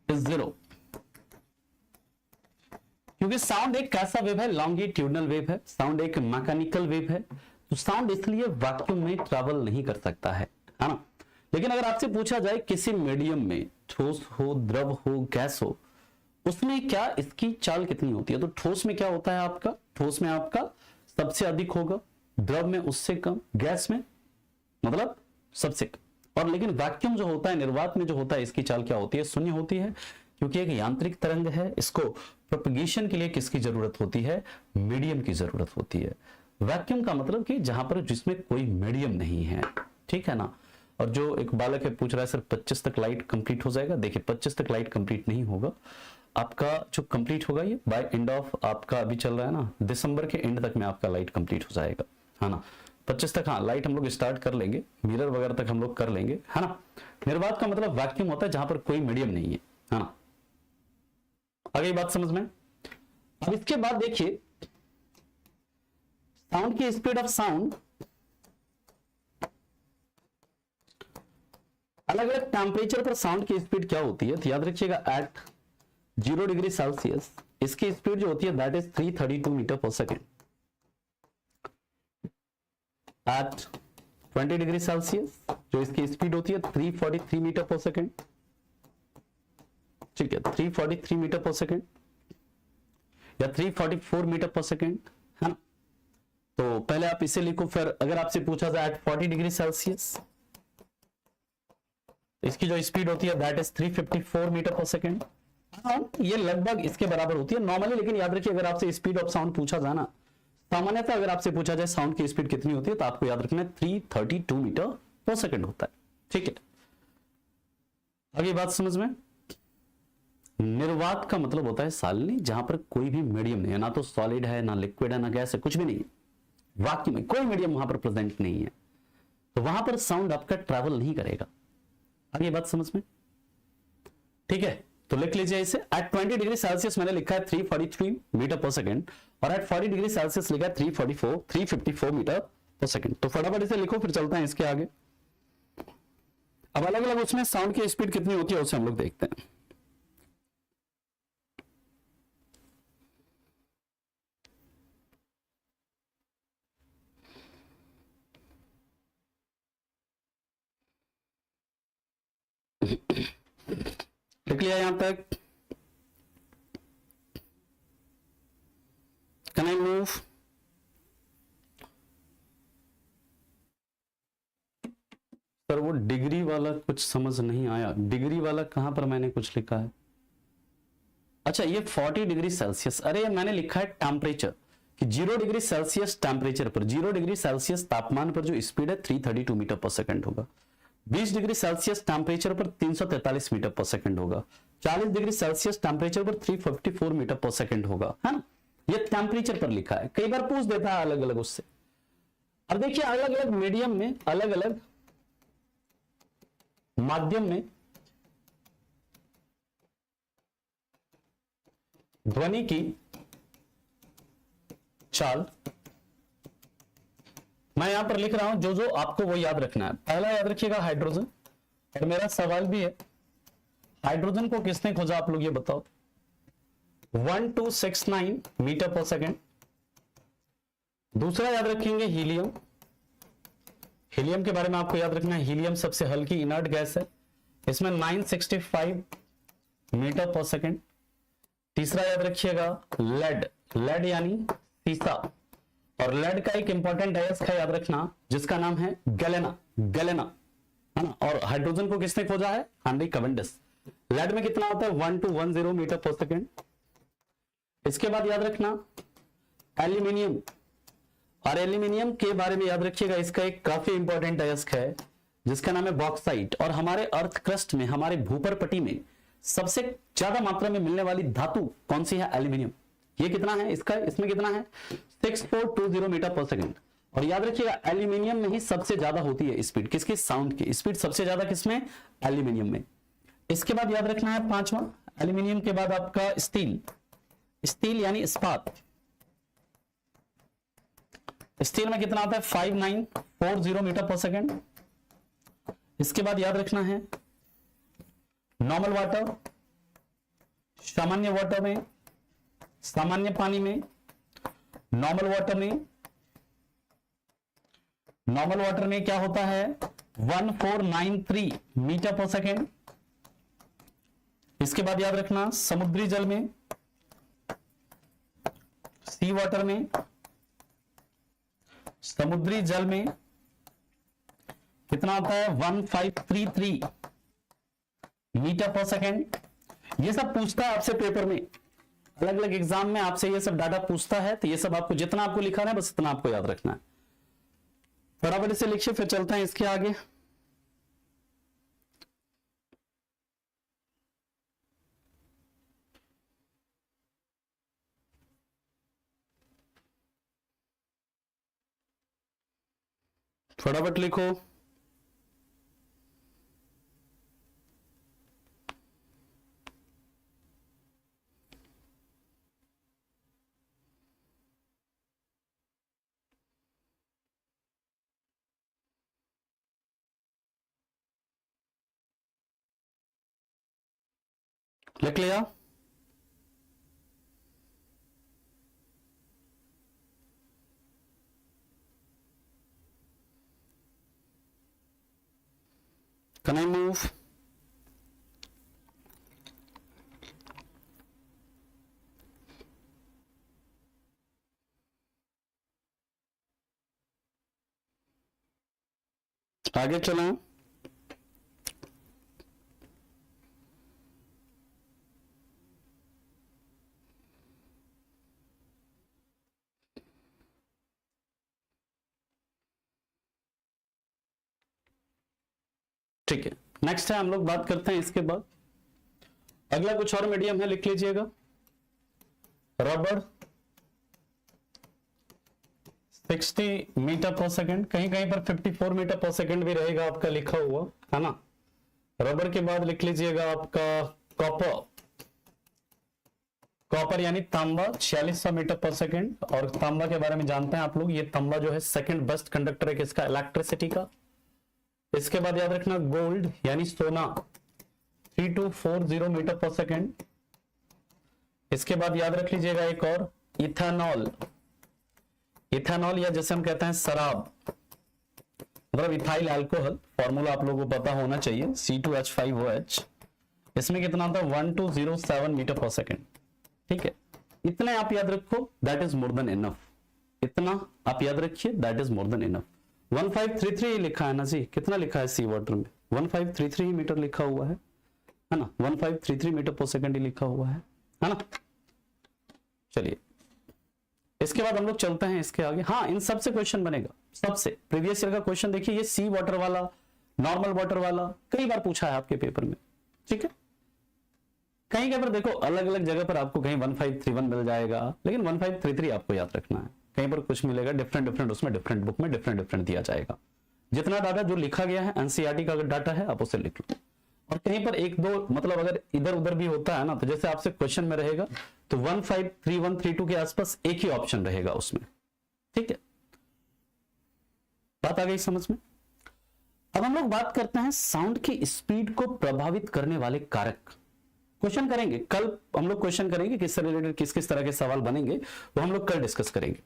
is 0, क्योंकि साउंड एक कैसा वेव है? लॉन्गिट्यूडनल वेव है, साउंड एक मैकेनिकल वेव है, तो साउंड इसलिए वैक्यूम में ट्रैवल नहीं कर सकता है ना। लेकिन अगर आपसे पूछा जाए किसी मीडियम में, ठोस हो, द्रव हो, गैस हो, उसमें क्या इसकी चाल कितनी होती है? तो ठोस में क्या होता है आपका? ठोस में आपका सबसे अधिक होगा, द्रव में उससे कम, गैस में मतलब सबसे कम। और लेकिन वैक्यूम जो होता है, निर्वात में जो होता है, इसकी चाल क्या होती है? शून्य होती है, क्योंकि एक यांत्रिक तरंग है, इसको प्रोपगेशन के लिए किसकी जरूरत होती है? मीडियम की जरूरत होती है। वैक्यूम का मतलब कि जहां पर जिसमें कोई मीडियम नहीं है, ठीक है ना। और जो एक बालक है पूछ रहा है सर 25 तक लाइट कंप्लीट हो जाएगा? देखिए 25 तक लाइट कंप्लीट नहीं होगा आपका, जो कंप्लीट होगा ये बाय एंड ऑफ आपका, अभी चल रहा है ना दिसंबर के एंड तक में आपका लाइट कंप्लीट हो जाएगा, है ना। 25 तक हाँ लाइट हम लोग स्टार्ट कर लेंगे, मिरर वगैरह तक हम लोग कर लेंगे, है ना। निर्वात का मतलब वैक्यूम होता है जहां पर कोई मीडियम नहीं है ना। आगे बात समझ में। अब इसके बाद देखिए साउंड की स्पीड ऑफ साउंड अलग अलग टेम्परेचर पर साउंड की स्पीड क्या होती है? तो याद रखिएगा एट 0 डिग्री सेल्सियस इसकी स्पीड जो होती है दैट इज 332 मीटर पर सेकेंड। एट 20 डिग्री सेल्सियस जो इसकी स्पीड होती है 343 मीटर पर सेकेंड। ठीक है, 343 मीटर पर सेकेंड या 344 मीटर पर सेकेंड, है ना। तो पहले आप इसे लिखो, फिर अगर आपसे पूछा जाए एट 40 डिग्री सेल्सियस इसकी जो स्पीड होती है दैट इज 354 मीटर पर सेकेंड। ये लगभग इसके बराबर होती है नॉर्मली, लेकिन याद रखिए अगर आपसे स्पीड ऑफ साउंड पूछा जाए ना, सामान्यतः अगर आपसे पूछा जाए साउंड की स्पीड कितनी होती है तो आपको याद रखना है 332 मीटर पर सेकेंड होता है। ठीक है, आगे बात समझ में। निर्वात का मतलब होता है सालनी, जहां पर कोई भी मीडियम नहीं है, ना तो सॉलिड है, ना लिक्विड है, ना गैस है, कुछ भी नहीं है। वाक्य में कोई मीडियम वहां पर प्रेजेंट नहीं है, तो वहां पर साउंड आपका ट्रैवल नहीं करेगा। आगे बात समझ में। ठीक है, तो लिख लीजिए इसे। एट 20 डिग्री सेल्सियस मैंने लिखा है 343 मीटर पर सेकेंड, और एट 40 डिग्री सेल्सियस लिखा है 354 मीटर पर सेकेंड। तो फटाफट इसे लिखो, फिर चलते हैं इसके आगे। अब अलग अलग उसमें साउंड की स्पीड कितनी होती है उसे हम लोग देखते हैं। लिख लिया यहां तक? Can I move? सर वो डिग्री वाला कुछ समझ नहीं आया, डिग्री वाला कहां पर मैंने कुछ लिखा है? अच्छा ये 40 डिग्री सेल्सियस, अरे मैंने लिखा है टेम्परेचर कि 0 डिग्री सेल्सियस टेम्परेचर पर, 0 डिग्री सेल्सियस तापमान पर जो स्पीड है 332 मीटर पर सेकंड होगा। 20 डिग्री सेल्सियस टेम्परेचर पर 343 मीटर पर सेकंड होगा। 40 डिग्री सेल्सियस टेम्परेचर पर 354 मीटर पर सेकंड होगा, है ना। ये टेम्परेचर पर लिखा है, कई बार पूछ देता है अलग अलग उससे। अब देखिए अलग अलग मीडियम में, अलग अलग माध्यम में ध्वनि की चाल मैं यहां पर लिख रहा हूं, जो जो आपको वो याद रखना है। पहला याद रखिएगा हाइड्रोजन, और मेरा सवाल भी है हाइड्रोजन को किसने खोजा आप लोग ये बताओ। 1269 मीटर पर सेकेंड। दूसरा याद रखेंगे हीलियम, हीलियम के बारे में आपको याद रखना है, हीलियम सबसे हल्की इनर्ट गैस है, इसमें 965 मीटर पर सेकेंड। तीसरा याद रखिएगा लेड, लेड यानी सीसा, और लेड का एक इंपॉर्टेंट अयस्क है याद रखना जिसका नाम है गैलेना, गैलेना, है ना। और हाइड्रोजन को किसने खोजा है? Henry Cavendish. लेड में कितना होता है? 1210 मीटर पर सेकेंड। इसके बाद याद रखना एल्यूमिनियम, और एल्यूमिनियम के बारे में याद रखिएगा, इसका एक काफी इंपॉर्टेंट अयस्क है जिसका नाम है बॉक्साइट। और हमारे अर्थ क्रस्ट में, हमारे भूपर पट्टी में सबसे ज्यादा मात्रा में मिलने वाली धातु कौन सी है? एल्यूमिनियम। ये कितना है इसका? इसमें कितना है? 6420 मीटर पर सेकेंड। और याद रखिएगा एल्यूमिनियम में ही सबसे ज्यादा होती है स्पीड। किसकी? साउंड की स्पीड सबसे ज्यादा किसमें? एल्यूमिनियम में। इसके बाद याद रखना है पांचवा, एल्यूमिनियम के बाद आपका स्टील। स्टील यानी इस्पात। स्टील में कितना आता है? 5940 मीटर पर सेकेंड। इसके बाद याद रखना है नॉर्मल वाटर, सामान्य वाटर में, सामान्य पानी में, नॉर्मल वाटर में, नॉर्मल वाटर में क्या होता है? 1493 मीटर पर सेकेंड। इसके बाद याद रखना समुद्री जल में, सी वाटर में, समुद्री जल में कितना आता है? 1533 मीटर पर सेकेंड। ये सब पूछता है आपसे पेपर में, अलग अलग एग्जाम में आपसे ये सब डाटा पूछता है। तो ये सब आपको जितना आपको लिखा है बस इतना आपको याद रखना है। फटाफट से लिखिए, फिर चलते हैं इसके आगे। फटाफट लिखो। लिख लिया? Can I move? आगे चलें। ठीक है, नेक्स्ट है हम लोग बात करते हैं इसके बाद। अगला कुछ और मीडियम है, लिख लीजिएगा रबर 60 मीटर पर सेकेंड। कहीं कहीं पर 54 मीटर पर सेकेंड भी रहेगा आपका लिखा हुआ, है ना। रबर के बाद लिख लीजिएगा आपका कॉपर। कॉपर यानी तांबा 4600 मीटर पर सेकेंड। और तांबा के बारे में जानते हैं आप लोग, ये तांबा जो है सेकंड बेस्ट कंडक्टर है किसका? इलेक्ट्रिसिटी का। इसके बाद याद रखना गोल्ड यानी सोना 3240 मीटर पर सेकेंड। इसके बाद याद रख लीजिएगा एक और इथेनॉल। इथेनॉल या जैसे हम कहते हैं शराब, मतलब इथाइल अल्कोहल, फॉर्मूला आप लोगों को पता होना चाहिए, C2H5OH। इसमें कितना आता है? 1207 मीटर पर सेकेंड। ठीक है, इतना आप याद रखो, that is more than enough. इतना आप याद रखिए, that is more than enough. 1533 लिखा है ना जी, कितना लिखा है सी वाटर में? 1533 मीटर लिखा हुआ है ना। 1533 मीटर पर सेकेंड ही लिखा हुआ है ना। चलिए इसके बाद हम लोग चलते हैं इसके आगे। हाँ, इन सबसे क्वेश्चन बनेगा, सबसे प्रीवियस ईयर का क्वेश्चन देखिए, ये सी वाटर वाला, नॉर्मल वाटर वाला कई बार पूछा है आपके पेपर में। ठीक है, कहीं के पर देखो अलग अलग जगह पर आपको कहीं 1531 मिल जाएगा, लेकिन 1533 आपको याद रखना है। कहीं पर कुछ मिलेगा डिफरेंट, उसमें डिफरेंट बुक में डिफरेंट दिया जाएगा। जितना डाटा जो लिखा गया है एनसीईआरटी का डाटा है आप उसे लिख लो। और कहीं पर एक दो मतलब अगर इधर उधर भी होता है ना, तो जैसे आपसे क्वेश्चन में रहेगा तो 153132 के आसपास एक ही ऑप्शन रहेगा उसमें। ठीक है, बात आ गई समझ में। अब हम लोग बात करते हैं साउंड की स्पीड को प्रभावित करने वाले कारक। क्वेश्चन करेंगे कल, हम लोग क्वेश्चन करेंगे किससे रिलेटेड किस किस तरह के सवाल बनेंगे, वो हम लोग कल डिस्कस करेंगे।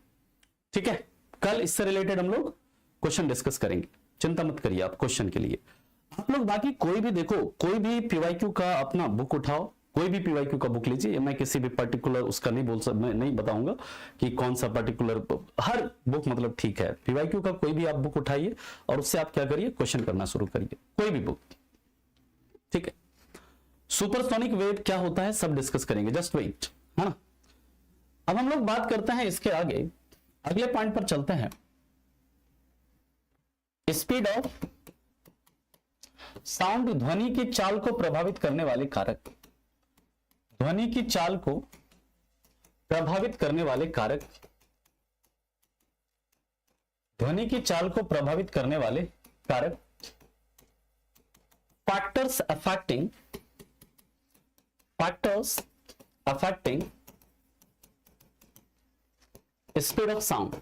ठीक है, कल इससे रिलेटेड हम लोग क्वेश्चन डिस्कस करेंगे, चिंता मत करिए आप क्वेश्चन के लिए। आप लोग बाकी कोई भी देखो, कोई भी पीवाईक्यू का अपना बुक उठाओ, कोई भी पीवाईक्यू का बुक लीजिए, मैं किसी भी पर्टिकुलर उसका नहीं बोल सकता, मैं नहीं बताऊंगा कि कौन सा पर्टिकुलर, हर बुक मतलब ठीक है। पीवाईक्यू का कोई भी आप बुक उठाइए और उससे आप क्या करिए, क्वेश्चन करना शुरू करिए, कोई भी बुक, ठीक है। सुपरसोनिक वेव क्या होता है सब डिस्कस करेंगे, जस्ट वेट, है ना। अब हम लोग बात करते हैं इसके आगे, अगले पॉइंट पर चलते हैं। स्पीड ऑफ साउंड, ध्वनि की चाल को प्रभावित करने वाले कारक, ध्वनि की चाल को प्रभावित करने वाले कारक, ध्वनि की चाल को प्रभावित करने वाले कारक, factors affecting speed of sound.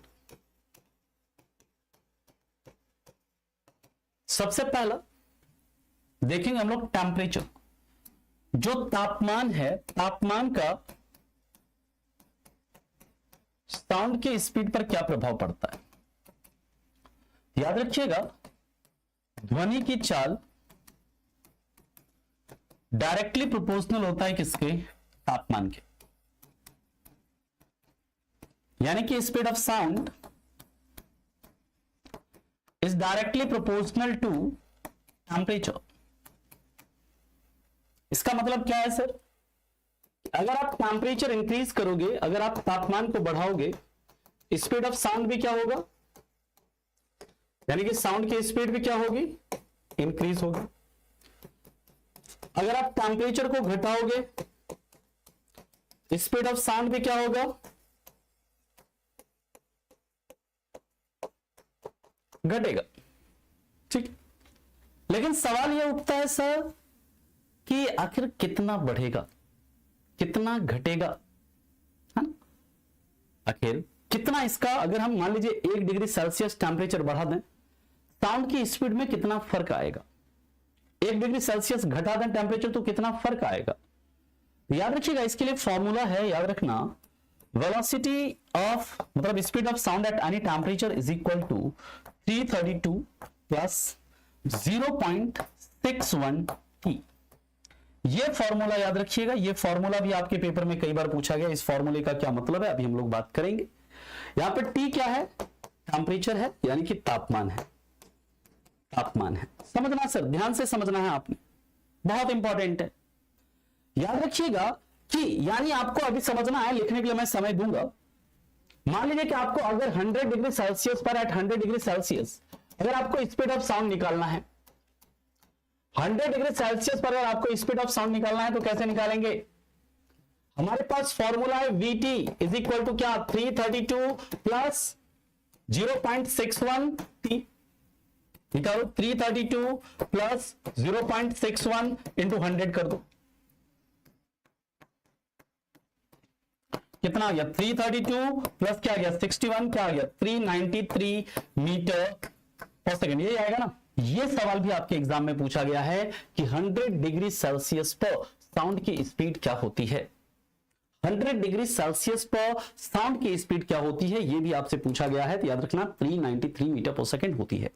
सबसे पहला देखेंगे हम लोग टेम्परेचर, जो तापमान है, तापमान का साउंड की स्पीड पर क्या प्रभाव पड़ता है। याद रखिएगा, ध्वनि की चाल डायरेक्टली प्रोपोर्शनल होता है किसके, तापमान के, यानी कि speed of sound is directly proportional to temperature. इसका मतलब क्या है सर, अगर आप टेम्परेचर इंक्रीज करोगे, अगर आप तापमान को बढ़ाओगे, स्पीड ऑफ साउंड भी क्या होगा, यानी कि साउंड की स्पीड भी क्या होगी, इंक्रीज होगी। अगर आप टेम्परेचर को घटाओगे, स्पीड ऑफ साउंड भी क्या होगा, घटेगा, ठीक। लेकिन सवाल यह उठता है सर कि आखिर कितना बढ़ेगा, कितना घटेगा, है ना। आखिर कितना इसका, अगर हम मान लीजिए 1 डिग्री सेल्सियस टेम्परेचर बढ़ा दें, साउंड की स्पीड में कितना फर्क आएगा। 1 डिग्री सेल्सियस घटा दें टेम्परेचर तो कितना फर्क आएगा। याद रखिएगा, इसके लिए फॉर्मूला है, याद रखना, वेलोसिटी ऑफ मतलब speed of sound at any temperature is equal to 332 plus 0.61 t। ये फॉर्मूला याद रखिएगा, ये फॉर्मूला भी आपके पेपर में कई बार पूछा गया। इस फॉर्मूले का क्या मतलब है अभी हम लोग बात करेंगे। यहां पर t क्या है, टेम्परेचर है, यानी कि तापमान है, तापमान है। समझना सर, ध्यान से समझना है आपने, बहुत इंपॉर्टेंट है। याद रखिएगा कि यानी आपको अभी समझना है, लिखने के लिए मैं समय दूंगा। मान लीजिए कि आपको अगर 100 डिग्री सेल्सियस पर, एट 100 डिग्री सेल्सियस अगर आपको स्पीड ऑफ साउंड निकालना है, 100 डिग्री सेल्सियस पर अगर आपको स्पीड ऑफ साउंड निकालना है तो कैसे निकालेंगे। हमारे पास फॉर्मूला है Vt इज इक्वल टू क्या, 332 प्लस 0.61 t। निकालो, 332 प्लस 0.61 इंटू 100 कर दो, कितना आ गया, 332 प्लस क्या आ गया 61, क्या आ गया 393 मीटर पर सेकेंड, ये आएगा ना। ये सवाल भी आपके एग्जाम में पूछा गया है कि 100 डिग्री सेल्सियस पर साउंड की स्पीड क्या होती है, 100 डिग्री सेल्सियस पर साउंड की स्पीड क्या होती है, ये भी आपसे पूछा गया है। तो याद रखना 393 मीटर पर सेकेंड होती है।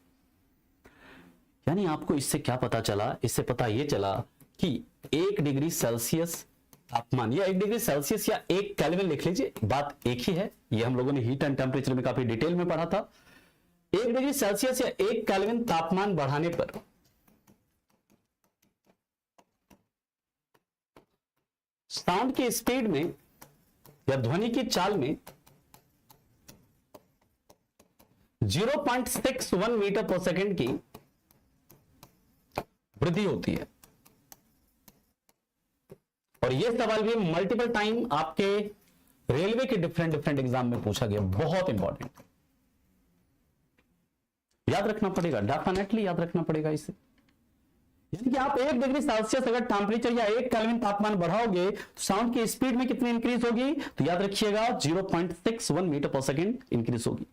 यानी आपको इससे क्या पता चला, इससे पता ये चला कि 1 डिग्री सेल्सियस तापमान या 1 डिग्री सेल्सियस या 1 केल्विन लिख लीजिए, बात एक ही है। ये हम लोगों ने हीट एंड टेम्परेचर में काफी डिटेल में पढ़ा था। 1 डिग्री सेल्सियस या 1 केल्विन तापमान बढ़ाने पर साउंड की स्पीड में या ध्वनि की चाल में 0.61 मीटर पर सेकेंड की वृद्धि होती है। और यह सवाल भी मल्टीपल टाइम आपके रेलवे के डिफरेंट एग्जाम में पूछा गया, बहुत इंपॉर्टेंट, याद रखना पड़ेगा, डेफिनेटली याद रखना पड़ेगा इसे। यानी कि आप 1 डिग्री सेल्सियस अगर टेम्परेचर या 1 केल्विन तापमान बढ़ाओगे तो साउंड की स्पीड में कितनी इंक्रीज होगी, तो याद रखिएगा 0.61 मीटर पर सेकेंड इंक्रीज होगी।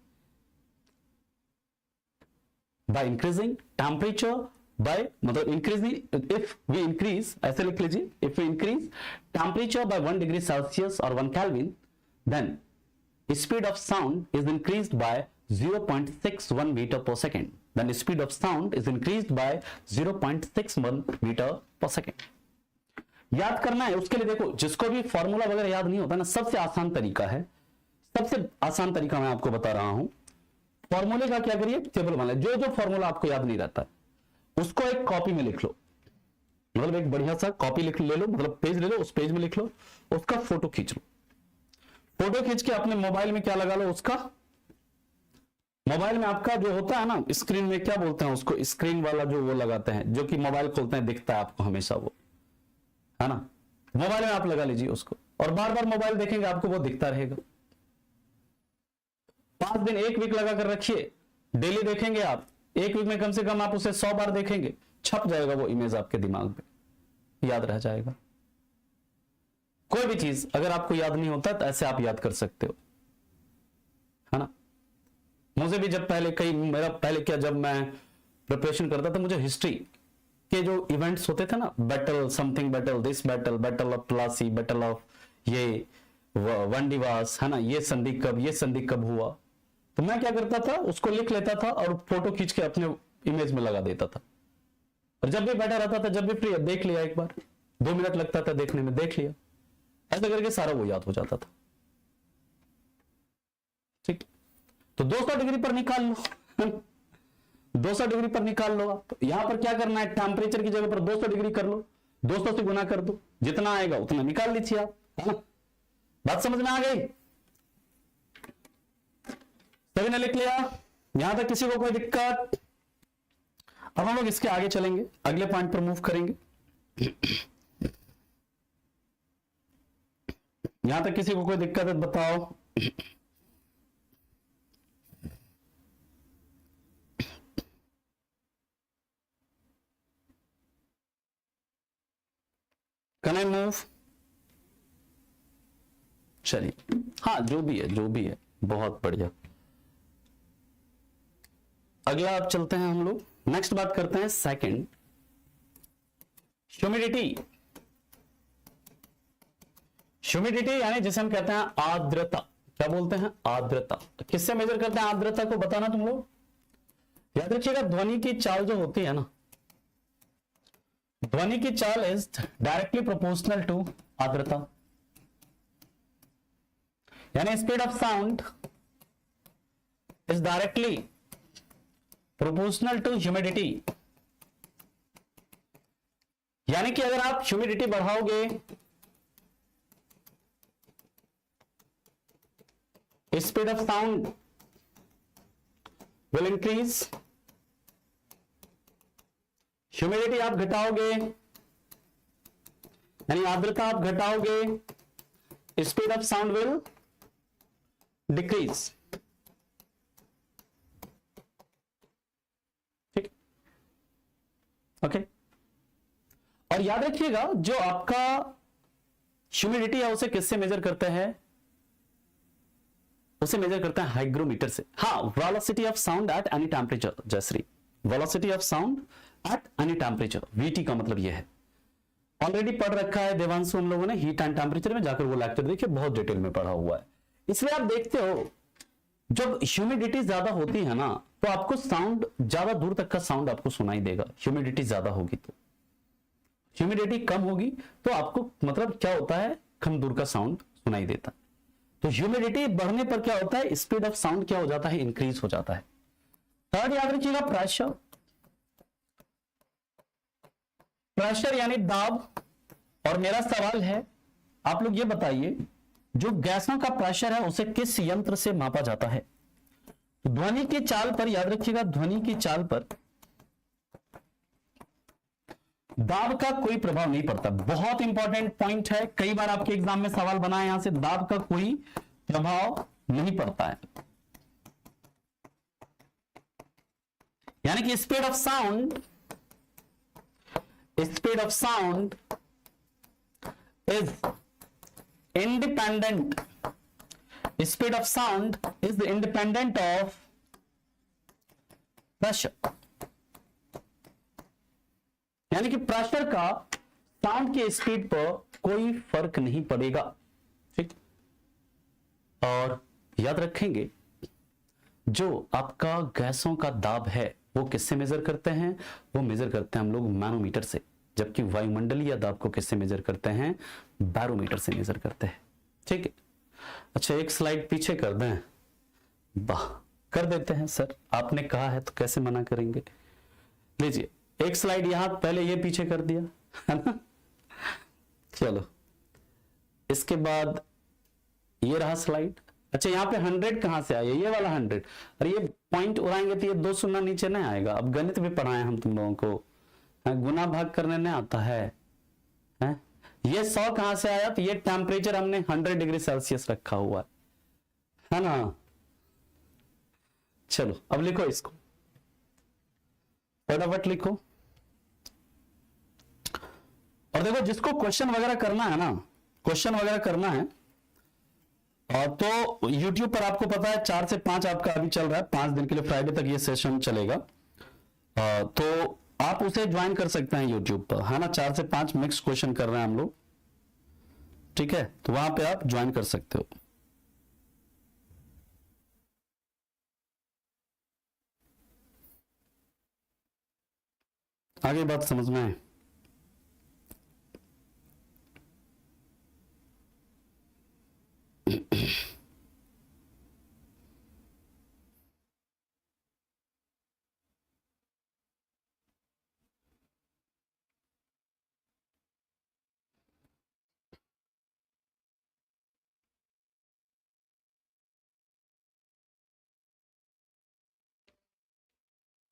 बाय इंक्रीजिंग टेम्परेचर, बाय मतलब इंक्रीजिंग, इफ वी इंक्रीज, ऐसे लिख लीजिए, if we increase temperature by 1 degree Celsius और 1 Kelvin, then speed of sound is increased by 0.61 meter per second. Then speed of sound is increased by 0.61 meter per second. याद करना है उसके लिए देखो, जिसको भी फॉर्मूला वगैरह याद नहीं होता ना, सबसे आसान तरीका है, सबसे आसान तरीका मैं आपको बता रहा हूं। फॉर्मूले का क्या करिए, टेबल बना, जो जो फॉर्मूला आपको याद नहीं रहता उसको एक कॉपी में लिख लो, मतलब एक बढ़िया सा कॉपी ले लो, मतलब पेज ले लो, उस पेज में लिख लो, उसका फोटो खींच लो। फोटो खींच के अपने मोबाइल में क्या लगा लो, उसका मोबाइल में आपका जो होता है ना स्क्रीन में, क्या बोलते हैं उसको, स्क्रीन वाला जो वो लगाते हैं, जो कि मोबाइल खोलते हैं दिखता है आपको हमेशा, वो है ना, मोबाइल में आप लगा लीजिए उसको, और बार बार मोबाइल देखेंगे आपको वो दिखता रहेगा। 5 दिन 1 वीक लगा कर रखिए, डेली देखेंगे आप, 1 वीक में कम से कम आप उसे 100 बार देखेंगे, छप जाएगा वो इमेज आपके दिमाग में, याद रह जाएगा। कोई भी चीज अगर आपको याद नहीं होता तो ऐसे आप याद कर सकते हो, है ना। मुझे भी जब मेरा पहले क्या, जब मैं प्रिपरेशन करता था, मुझे हिस्ट्री के जो इवेंट्स होते थे ना, battle something battle, this battle, battle of Plassey, battle of ये वंडीवास, है ना, ये संधि कब हुआ, तो मैं क्या करता था, उसको लिख लेता था और फोटो खींच के अपने इमेज में लगा देता था, और जब भी बैठा रहता था, जब भी फ्री, देख लिया एक बार, 2 मिनट लगता था देखने में, देख लिया, ऐसा करके सारा वो याद हो जाता था। ठीक, तो 200 डिग्री पर निकाल लो 200 डिग्री पर निकाल लो आप। यहां पर क्या करना है, टेम्परेचर की जगह पर 200 डिग्री कर लो, 200 से गुना कर दो, जितना आएगा उतना निकाल लीजिए आप, है ना। बात समझ में आ गई, सभी ने लिख लिया, यहां तक किसी को कोई दिक्कत। अब हम लोग इसके आगे चलेंगे, अगले पॉइंट पर मूव करेंगे। यहां तक किसी को कोई दिक्कत है बताओ। Can I move? चलिए, हाँ जो भी है बहुत बढ़िया। अगला आप चलते हैं, हम लोग नेक्स्ट बात करते हैं सेकंड, ह्यूमिडिटी। ह्यूमिडिटी यानी जिसे हम कहते हैं आर्द्रता, क्या बोलते हैं, आर्द्रता। किससे मेजर करते हैं आर्द्रता को, बताना तुम लोग। याद रखिएगा, ध्वनि की चाल जो होती है ना, ध्वनि की चाल इज डायरेक्टली प्रोपोर्शनल टू आर्द्रता, यानी speed of sound is directly proportional to humidity. यानी कि अगर आप ह्यूमिडिटी बढ़ाओगे, speed of sound will increase, humidity आप घटाओगे यानी आर्द्रता आप घटाओगे, speed of sound will decrease. ठीक, ओके। और याद रखिएगा, जो आपका ह्यूमिडिटी है उसे किससे मेजर करते हैं, उसे मेजर करते हैं हाइग्रोमीटर से। हाँ, velocity of sound at any temperature, Jayashree, velocity of sound at any temperature, VT का मतलब यह है। ऑलरेडी पढ़ रखा है देवांशु हम लोगों ने, हीट एंड टेम्परेचर में जाकर वो लेक्चर देखिए, बहुत डिटेल में पढ़ा हुआ है। इसलिए आप देखते हो, जब ह्यूमिडिटी ज्यादा होती है ना, तो आपको साउंड ज्यादा दूर तक का साउंड आपको सुनाई देगा। ह्यूमिडिटी ज्यादा होगी तो, ह्यूमिडिटी कम होगी तो आपको मतलब क्या होता है, कम दूर का साउंड सुनाई देता है। तो ह्यूमिडिटी बढ़ने पर क्या होता है, स्पीड ऑफ साउंड क्या हो जाता है, इंक्रीज हो जाता है। थर्ड याद रखिएगा, प्रेशर। प्रेशर यानी दाब। और मेरा सवाल है, आप लोग ये बताइए, जो गैसों का प्रेशर है उसे किस यंत्र से मापा जाता है। ध्वनि की चाल पर याद रखिएगा, ध्वनि की चाल पर दाब का कोई प्रभाव नहीं पड़ता। बहुत इंपॉर्टेंट पॉइंट है, कई बार आपके एग्जाम में सवाल बना है यहां से, दाब का कोई प्रभाव नहीं पड़ता है। यानी कि speed of sound is independent, speed of sound is independent of pressure। यानी कि प्रेशर का साउंड की स्पीड पर कोई फर्क नहीं पड़ेगा। ठीक, और याद रखेंगे, जो आपका गैसों का दाब है वो किससे मेजर करते हैं, वो मेजर करते हैं हम लोग मैनोमीटर से। जबकि वायुमंडलीय दाब को किससे मेजर करते हैं? बैरोमीटर से मेजर करते हैं। ठीक है, अच्छा एक स्लाइड पीछे कर दें? वाह, कर देते हैं सर, आपने कहा है तो कैसे मना करेंगे। लीजिए एक स्लाइड यहां पहले ये पीछे कर दिया है ना। चलो इसके बाद ये रहा स्लाइड। अच्छा यहाँ पे 100 कहां से आया? ये वाला 100, अरे ये पॉइंट उड़ाएंगे तो ये 2 शून्य नीचे नहीं आएगा। अब गणित भी पढ़ाए हम तुम लोगों को, गुना भाग करने नहीं आता है, ये 100 कहां से आया? तो ये टेम्परेचर हमने 100 डिग्री सेल्सियस रखा हुआ है ना। चलो अब लिखो इसको, फटाफट लिखो। और देखो जिसको क्वेश्चन वगैरह करना है ना, क्वेश्चन वगैरह करना है तो YouTube पर आपको पता है 4 से 5 आपका अभी चल रहा है, 5 दिन के लिए, फ्राइडे तक ये सेशन चलेगा। तो आप उसे ज्वाइन कर सकते हैं YouTube पर, है ना। 4 से 5 मिक्स क्वेश्चन कर रहे हैं हम लोग, ठीक है, तो वहां पे आप ज्वाइन कर सकते हो। आगे बात समझ में आए?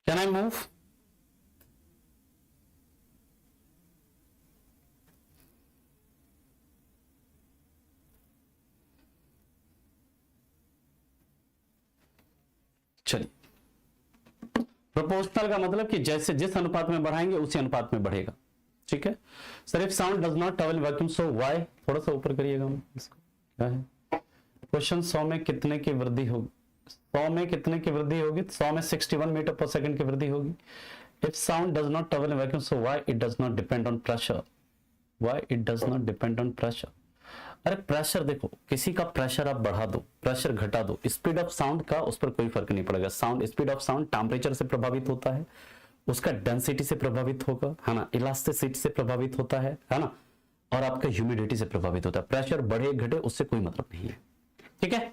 Can I move? चलिए, प्रोपोर्शनल का मतलब कि जैसे जिस अनुपात में बढ़ाएंगे उसी अनुपात में बढ़ेगा, ठीक है। Sir if sound does not travel vacuum so why, थोड़ा सा ऊपर करिएगा इसको, क्या है क्वेश्चन। 100 में कितने की वृद्धि होगी? 100 में कितने की वृद्धि होगी? 100 में 61 मीटर पर सेकंड की वृद्धि होगी। If sound does not travel in vacuum so why it does not depend on pressure, why it does not depend on pressure. अरे प्रेशर देखो, किसी का प्रेशर आप बढ़ा दो, प्रेशर घटा दो, स्पीड ऑफ साउंड का उस पर कोई फर्क नहीं पड़ेगा। Sound, speed of sound temperature से प्रभावित होता है, उसका डेंसिटी से प्रभावित होगा, है ना, इलास्टिसिटी से प्रभावित होता है ना, और आपका ह्यूमिडिटी से प्रभावित होता है। प्रेशर बढ़े घटे उससे कोई मतलब नहीं है, ठीक है।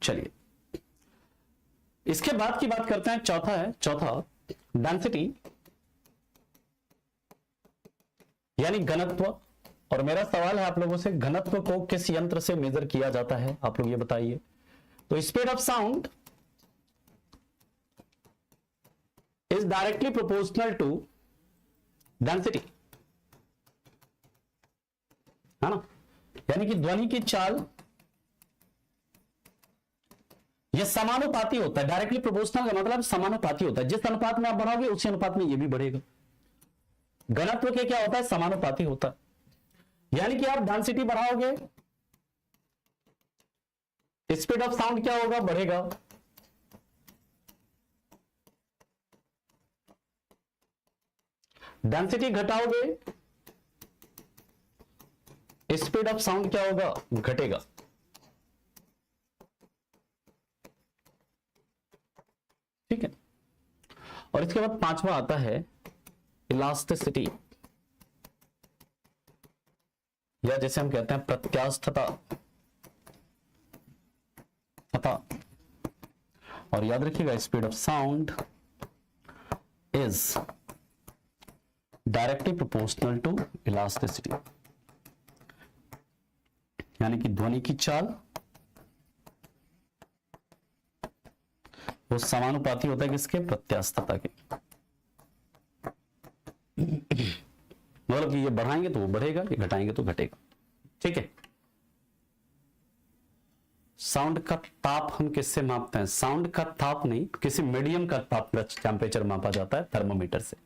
चलिए इसके बाद की बात करते हैं, चौथा है, चौथा डेंसिटी यानी घनत्व। और मेरा सवाल है आप लोगों से, घनत्व को किस यंत्र से मेजर किया जाता है, आप लोग ये बताइए। तो speed of sound is directly proportional to density, है ना, यानी कि ध्वनि की चाल यह समानुपाती होता है। डायरेक्टली प्रोपोर्शनल का मतलब समानुपाती होता है, जिस अनुपात में आप बढ़ाओगे उसी अनुपात में ये भी बढ़ेगा। घनत्व के क्या होता है? समानुपाती होता है, यानी कि आप डेंसिटी बढ़ाओगे, स्पीड ऑफ साउंड क्या होगा? बढ़ेगा। डेंसिटी घटाओगे, स्पीड ऑफ साउंड क्या होगा? घटेगा। ठीक है, और इसके बाद पांचवा आता है इलास्टिसिटी, या जैसे हम कहते हैं प्रत्यास्थता। और याद रखिएगा speed of sound is directly proportional to elasticity, यानी कि ध्वनि की चाल वो समानुपाती होता है किसके? प्रत्यास्थता के। मतलब कि ये बढ़ाएंगे तो वो बढ़ेगा, ये घटाएंगे तो घटेगा, ठीक है। साउंड का ताप हम किससे मापते हैं? साउंड का ताप नहीं, किसी मीडियम का ताप टेम्परेचर मापा जाता है थर्मोमीटर से,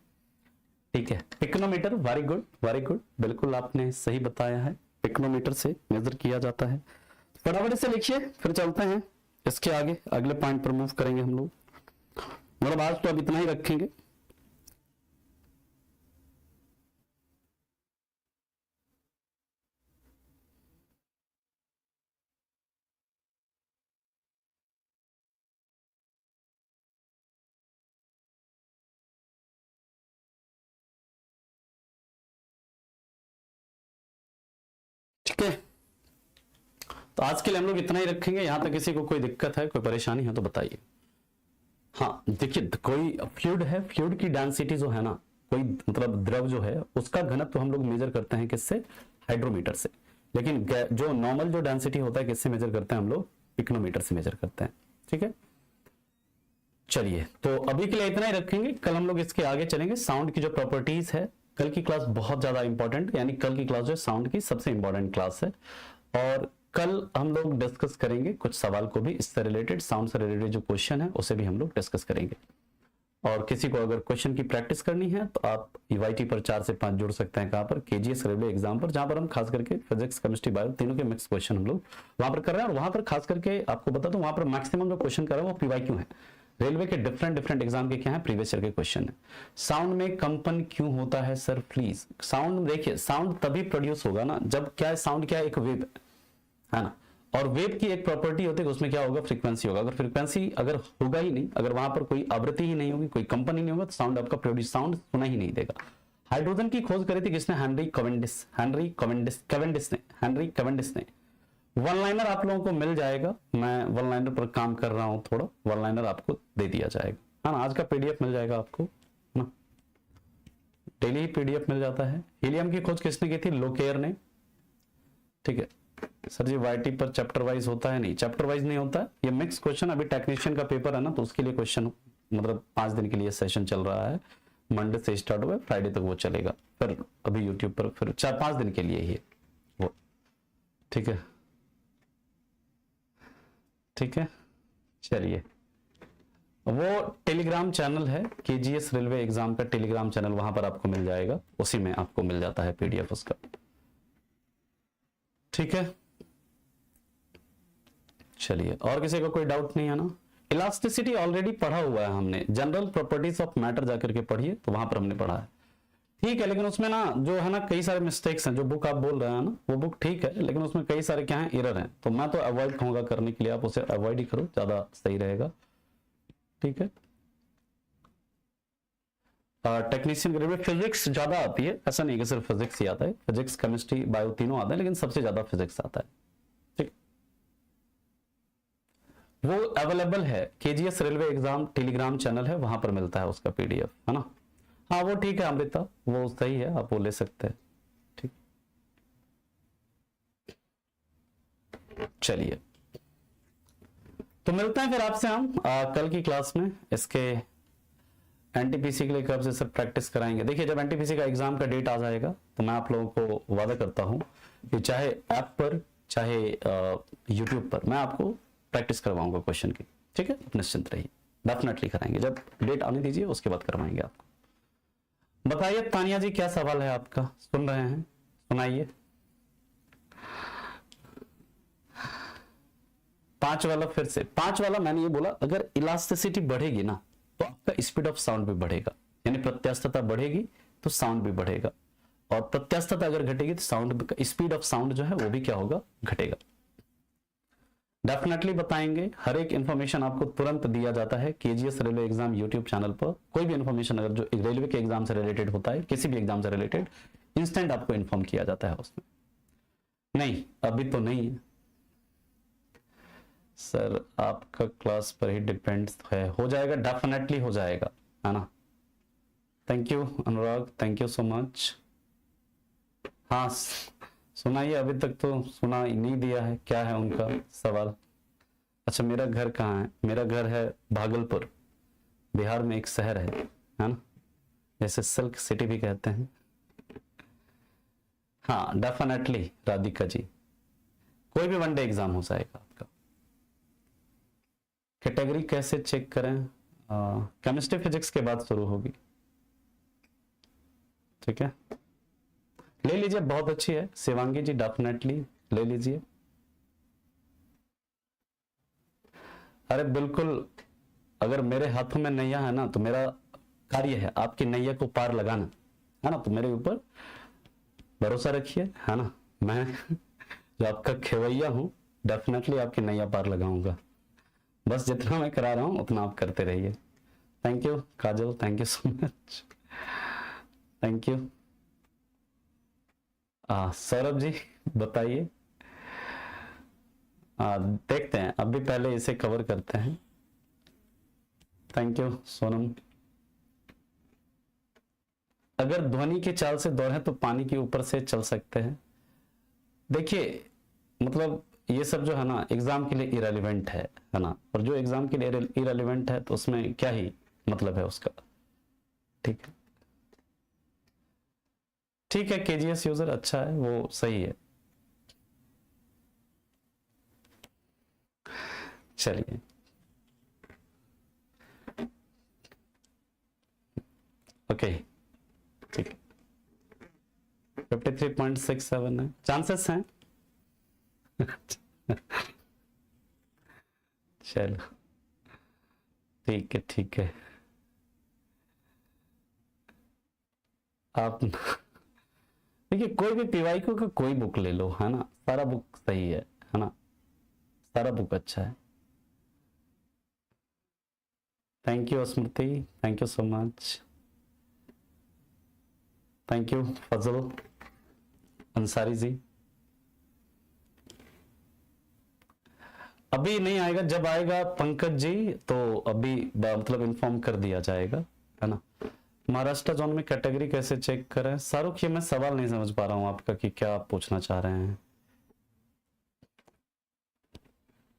ठीक है। Pycnometer, very good very good, बिल्कुल आपने सही बताया है, पिक्नोमीटर से मेजर किया जाता है। फटाफट से लिखिए, फिर चलते हैं इसके आगे, अगले पॉइंट पर मूव करेंगे हम लोग। मतलब आज तो अब इतना ही रखेंगे। तो आज के लिए हम लोग इतना ही रखेंगे। यहां तक किसी को कोई दिक्कत है, कोई परेशानी है तो बताइए। हाँ देखिए, कोई फ्लूइड है, फ्लूइड की डेंसिटी जो है ना, कोई मतलब द्रव जो है उसका घनत्व तो हम लोग मेजर करते हैं किससे, हाइड्रोमीटर से। लेकिन जो नॉर्मल जो डेंसिटी होता है किससे मेजर करते हैं हम लोग, पिकोनोमीटर से मेजर करते हैं। ठीक है, चलिए तो अभी के लिए इतना ही रखेंगे। कल हम लोग इसके आगे चलेंगे। साउंड की जो प्रॉपर्टीज है, कल की क्लास बहुत ज्यादा इंपॉर्टेंट, यानी कल की क्लास जो है साउंड की सबसे इंपॉर्टेंट क्लास है। और कल हम लोग डिस्कस करेंगे कुछ सवाल को भी इससे रिलेटेड, साउंड से रिलेटेड जो क्वेश्चन है उसे भी हम लोग डिस्कस करेंगे। और किसी को अगर क्वेश्चन की प्रैक्टिस करनी है तो आप ईवाईटी पर 4 से 5 जुड़ सकते हैं। कहां पर, केजीएस रेलवे एग्जाम पर, जहां पर हम खास करके फिजिक्स, केमिस्ट्री, बायो तीनों के मिक्स क्वेश्चन हम लोग वहां पर कर रहे हैं। और वहां पर खास करके आपको बता दूं, वहां पर मैक्सिमम जो क्वेश्चन कर रहे हैं वो पीवाईक्यू है। रेलवे के डिफरेंट एग्जाम के क्या है, प्रीवियस ईयर के क्वेश्चन है। साउंड में कंपन क्यों होता है सर प्लीज? साउंड देखिए, साउंड तभी प्रोड्यूस होगा ना जब क्या है, साउंड क्या है, एक वेव है ना। और वेव की एक प्रॉपर्टी होती है कि उसमें क्या होगा, फ्रीक्वेंसी होगा। अगर फ्रीक्वेंसी अगर होगा ही नहीं, अगर वहां पर कोई आवृत्ति ही नहीं होगी, कोई कंपन ही नहीं होगा, तो साउंड आपका प्रोड्यूस, साउंड सुना ही नहीं देगा। हाइड्रोजन की खोज करी थी किसने, हेनरी कैवेंडिश ने। वन लाइनर आप लोगों को मिल जाएगा, मैं वन लाइनर पर काम कर रहा हूं थोड़ा, वन लाइनर आपको दे दिया जाएगा, है ना। आज का पीडीएफ मिल जाएगा आपको ना, डेली ही पीडीएफ मिल जाता है। हीलियम की खोज किसने की थी, लोकेयर ने। ठीक है सर जी, वाईटी पर चैप्टर वाइज होता है? नहीं, चैप्टर वाइज नहीं होता है, ये मिक्स क्वेश्चन। अभी टेक्नीशियन का पेपर है ना, तो उसके लिए क्वेश्चन मतलब 5 दिन के लिए सेशन चल रहा है। मंडे से स्टार्ट हुआ, फ्राइडे तक वो चलेगा, फिर अभी यूट्यूब पर फिर 4-5 दिन के लिए ही वो। ठीक है, ठीक है, चलिए। वो टेलीग्राम चैनल है, केजीएस रेलवे एग्जाम का टेलीग्राम चैनल, वहां पर आपको मिल जाएगा, उसी में आपको मिल जाता है पीडीएफ उसका। ठीक है, चलिए, और किसी को कोई डाउट नहीं है ना? इलास्टिसिटी ऑलरेडी पढ़ा हुआ है हमने, जनरल प्रॉपर्टीज ऑफ मैटर जाकर के पढ़िए, तो वहां पर हमने पढ़ा है। ठीक है, लेकिन उसमें ना जो है ना कई सारे मिस्टेक्स हैं। जो बुक आप बोल रहे हैं ना, वो बुक ठीक है, लेकिन उसमें कई सारे क्या है, एरर हैं। तो मैं तो अवॉइड कहूंगा करने के लिए, आप उसे अवॉइड ही करो, ज्यादा सही रहेगा। ठीक है, टेक्नीशियन ग्रेड में फिजिक्स ज्यादा आती है, ऐसा नहीं कि सिर्फ फिजिक्स ही आता है, फिजिक्स, केमिस्ट्री, बायो तीनों आते हैं, लेकिन सबसे ज्यादा फिजिक्स आता है। ठीक, वो अवेलेबल है, KGS railway exam Telegram channel है, वहां पर मिलता है उसका पीडीएफ, है ना। हाँ वो ठीक है अमृता, वो सही है, आप वो ले सकते हैं। ठीक, चलिए, तो मिलते हैं फिर आपसे हम कल की क्लास में। इसके एनटीपीसी के लिए कब से सब प्रैक्टिस कराएंगे। देखिए, जब एनटीपीसी का एग्जाम का डेट आ जाएगा तो मैं आप लोगों को वादा करता हूं कि चाहे ऐप पर चाहे यूट्यूब पर मैं आपको प्रैक्टिस करवाऊंगा क्वेश्चन की। ठीक है, निश्चिंत रहिए, डेफिनेटली कराएंगे। जब डेट आने दीजिए उसके बाद करवाएंगे आपको। बताइए तानिया जी, क्या सवाल है आपका, सुन रहे हैं, सुनाइए। 5 वाला, फिर से 5 वाला मैंने ये बोला, अगर इलास्टिसिटी बढ़ेगी ना तो आपका स्पीड ऑफ साउंड भी बढ़ेगा, यानी प्रत्यास्थता बढ़ेगी तो साउंड भी बढ़ेगा, और प्रत्यास्थता अगर घटेगी तो साउंड, स्पीड ऑफ साउंड जो है वो भी क्या होगा, घटेगा। डेफिनेटली बताएंगे, हर एक इंफॉर्मेशन आपको तुरंत दिया जाता है KGS railway exam YouTube channel पर। कोई भी इंफॉर्मेशन अगर जो रेलवे के एग्जाम से रिलेटेड होता है, किसी भी एग्जाम से रिलेटेड, इंस्टेंट आपको इन्फॉर्म किया जाता है उसमें। नहीं, अभी तो नहीं है सर, आपका क्लास पर ही डिपेंड है, हो जाएगा, डेफिनेटली हो जाएगा, है ना। Thank you Anurag, thank you so much. हाँ सुनाइए, अभी तक तो सुना नहीं दिया है, क्या है उनका सवाल। अच्छा, मेरा घर कहाँ है? मेरा घर है भागलपुर, बिहार में एक शहर है ना, जैसे सिल्क सिटी भी कहते हैं। हाँ डेफिनेटली राधिका जी, कोई भी वनडे एग्जाम हो जाएगा आपका। कैटेगरी कैसे चेक करें? केमिस्ट्री फिजिक्स के बाद शुरू होगी। ठीक है, ले लीजिए, बहुत अच्छी है शिवांगी जी, डेफिनेटली ले लीजिए। अरे बिल्कुल, अगर मेरे हाथों में नैया है ना तो मेरा कार्य है आपकी नैया को पार लगाना, है ना। तो मेरे ऊपर भरोसा रखिए, है ना। मैं जो आपका खेवैया हूं, डेफिनेटली आपकी नैया पार लगाऊंगा। बस जितना मैं करा रहा हूं उतना आप करते रहिए। Thank you Kajal, thank you so much, thank you. Saurabh ji बताइए। देखते हैं, अभी पहले इसे कवर करते हैं। Thank you Sonam. अगर ध्वनि की चाल से दौड़े तो पानी के ऊपर से चल सकते हैं। देखिए मतलब ये सब जो है ना एग्जाम के लिए इरेलीवेंट है ना, और जो एग्जाम के लिए इरेलीवेंट है तो उसमें क्या ही मतलब है उसका। ठीक है, ठीक है, केजीएस यूजर अच्छा है, वो सही है। चलिए ओके, ठीक है, 53.67 है, चांसेस हैं। चलो ठीक है, ठीक है। आप देखिए कोई भी पीवाईक्यू का कोई बुक ले लो है ना, सारा बुक सही है ना, सारा बुक अच्छा है। Thank you Smriti, thank you so much, thank you Fazal Ansari ji. अभी नहीं आएगा, जब आएगा पंकज जी तो अभी मतलब इन्फॉर्म कर दिया जाएगा है ना। महाराष्ट्र जोन में कैटेगरी कैसे चेक करें? शाहरुख, ये मैं सवाल नहीं समझ पा रहा हूं आपका कि क्या आप पूछना चाह रहे हैं।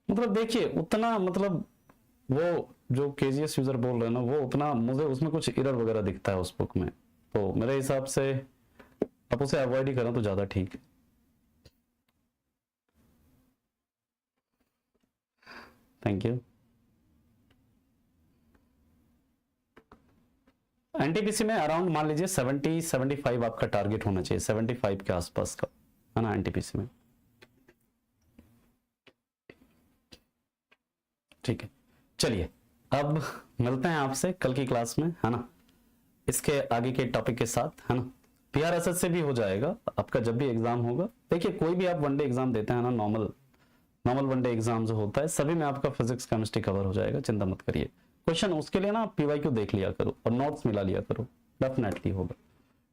मतलब देखिए उतना मतलब वो जो केजीएस यूजर बोल रहे हैं ना, वो उतना मुझे उसमें कुछ एरर वगैरह दिखता है उस बुक में, तो मेरे हिसाब से आप उसे अवॉइड ही करें तो ज्यादा ठीक है। Thank you. एनटीपीसी में अराउंड मान लीजिए 70-75 आपका टारगेट होना चाहिए, 75 के आसपास का है ना एनटीपीसी में। ठीक है, चलिए अब मिलते हैं आपसे कल की क्लास में है ना, इसके आगे के टॉपिक के साथ है ना। पीआरएसएस से भी हो जाएगा आपका जब भी एग्जाम होगा। देखिए कोई भी आप वनडे एग्जाम देते हैं ना, नॉर्मल वनडे एग्जाम जो होता है सभी में आपका फिजिक्स केमिस्ट्री कवर हो जाएगा, चिंता मत करिए। क्वेश्चन उसके लिए ना आप पीवाईक्यू देख लिया करो और नोट्स मिला लिया करो, डेफिनेटली होगा।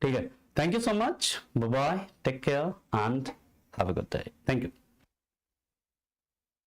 ठीक है, thank you so much, bye bye, take care and have a good day. Thank you.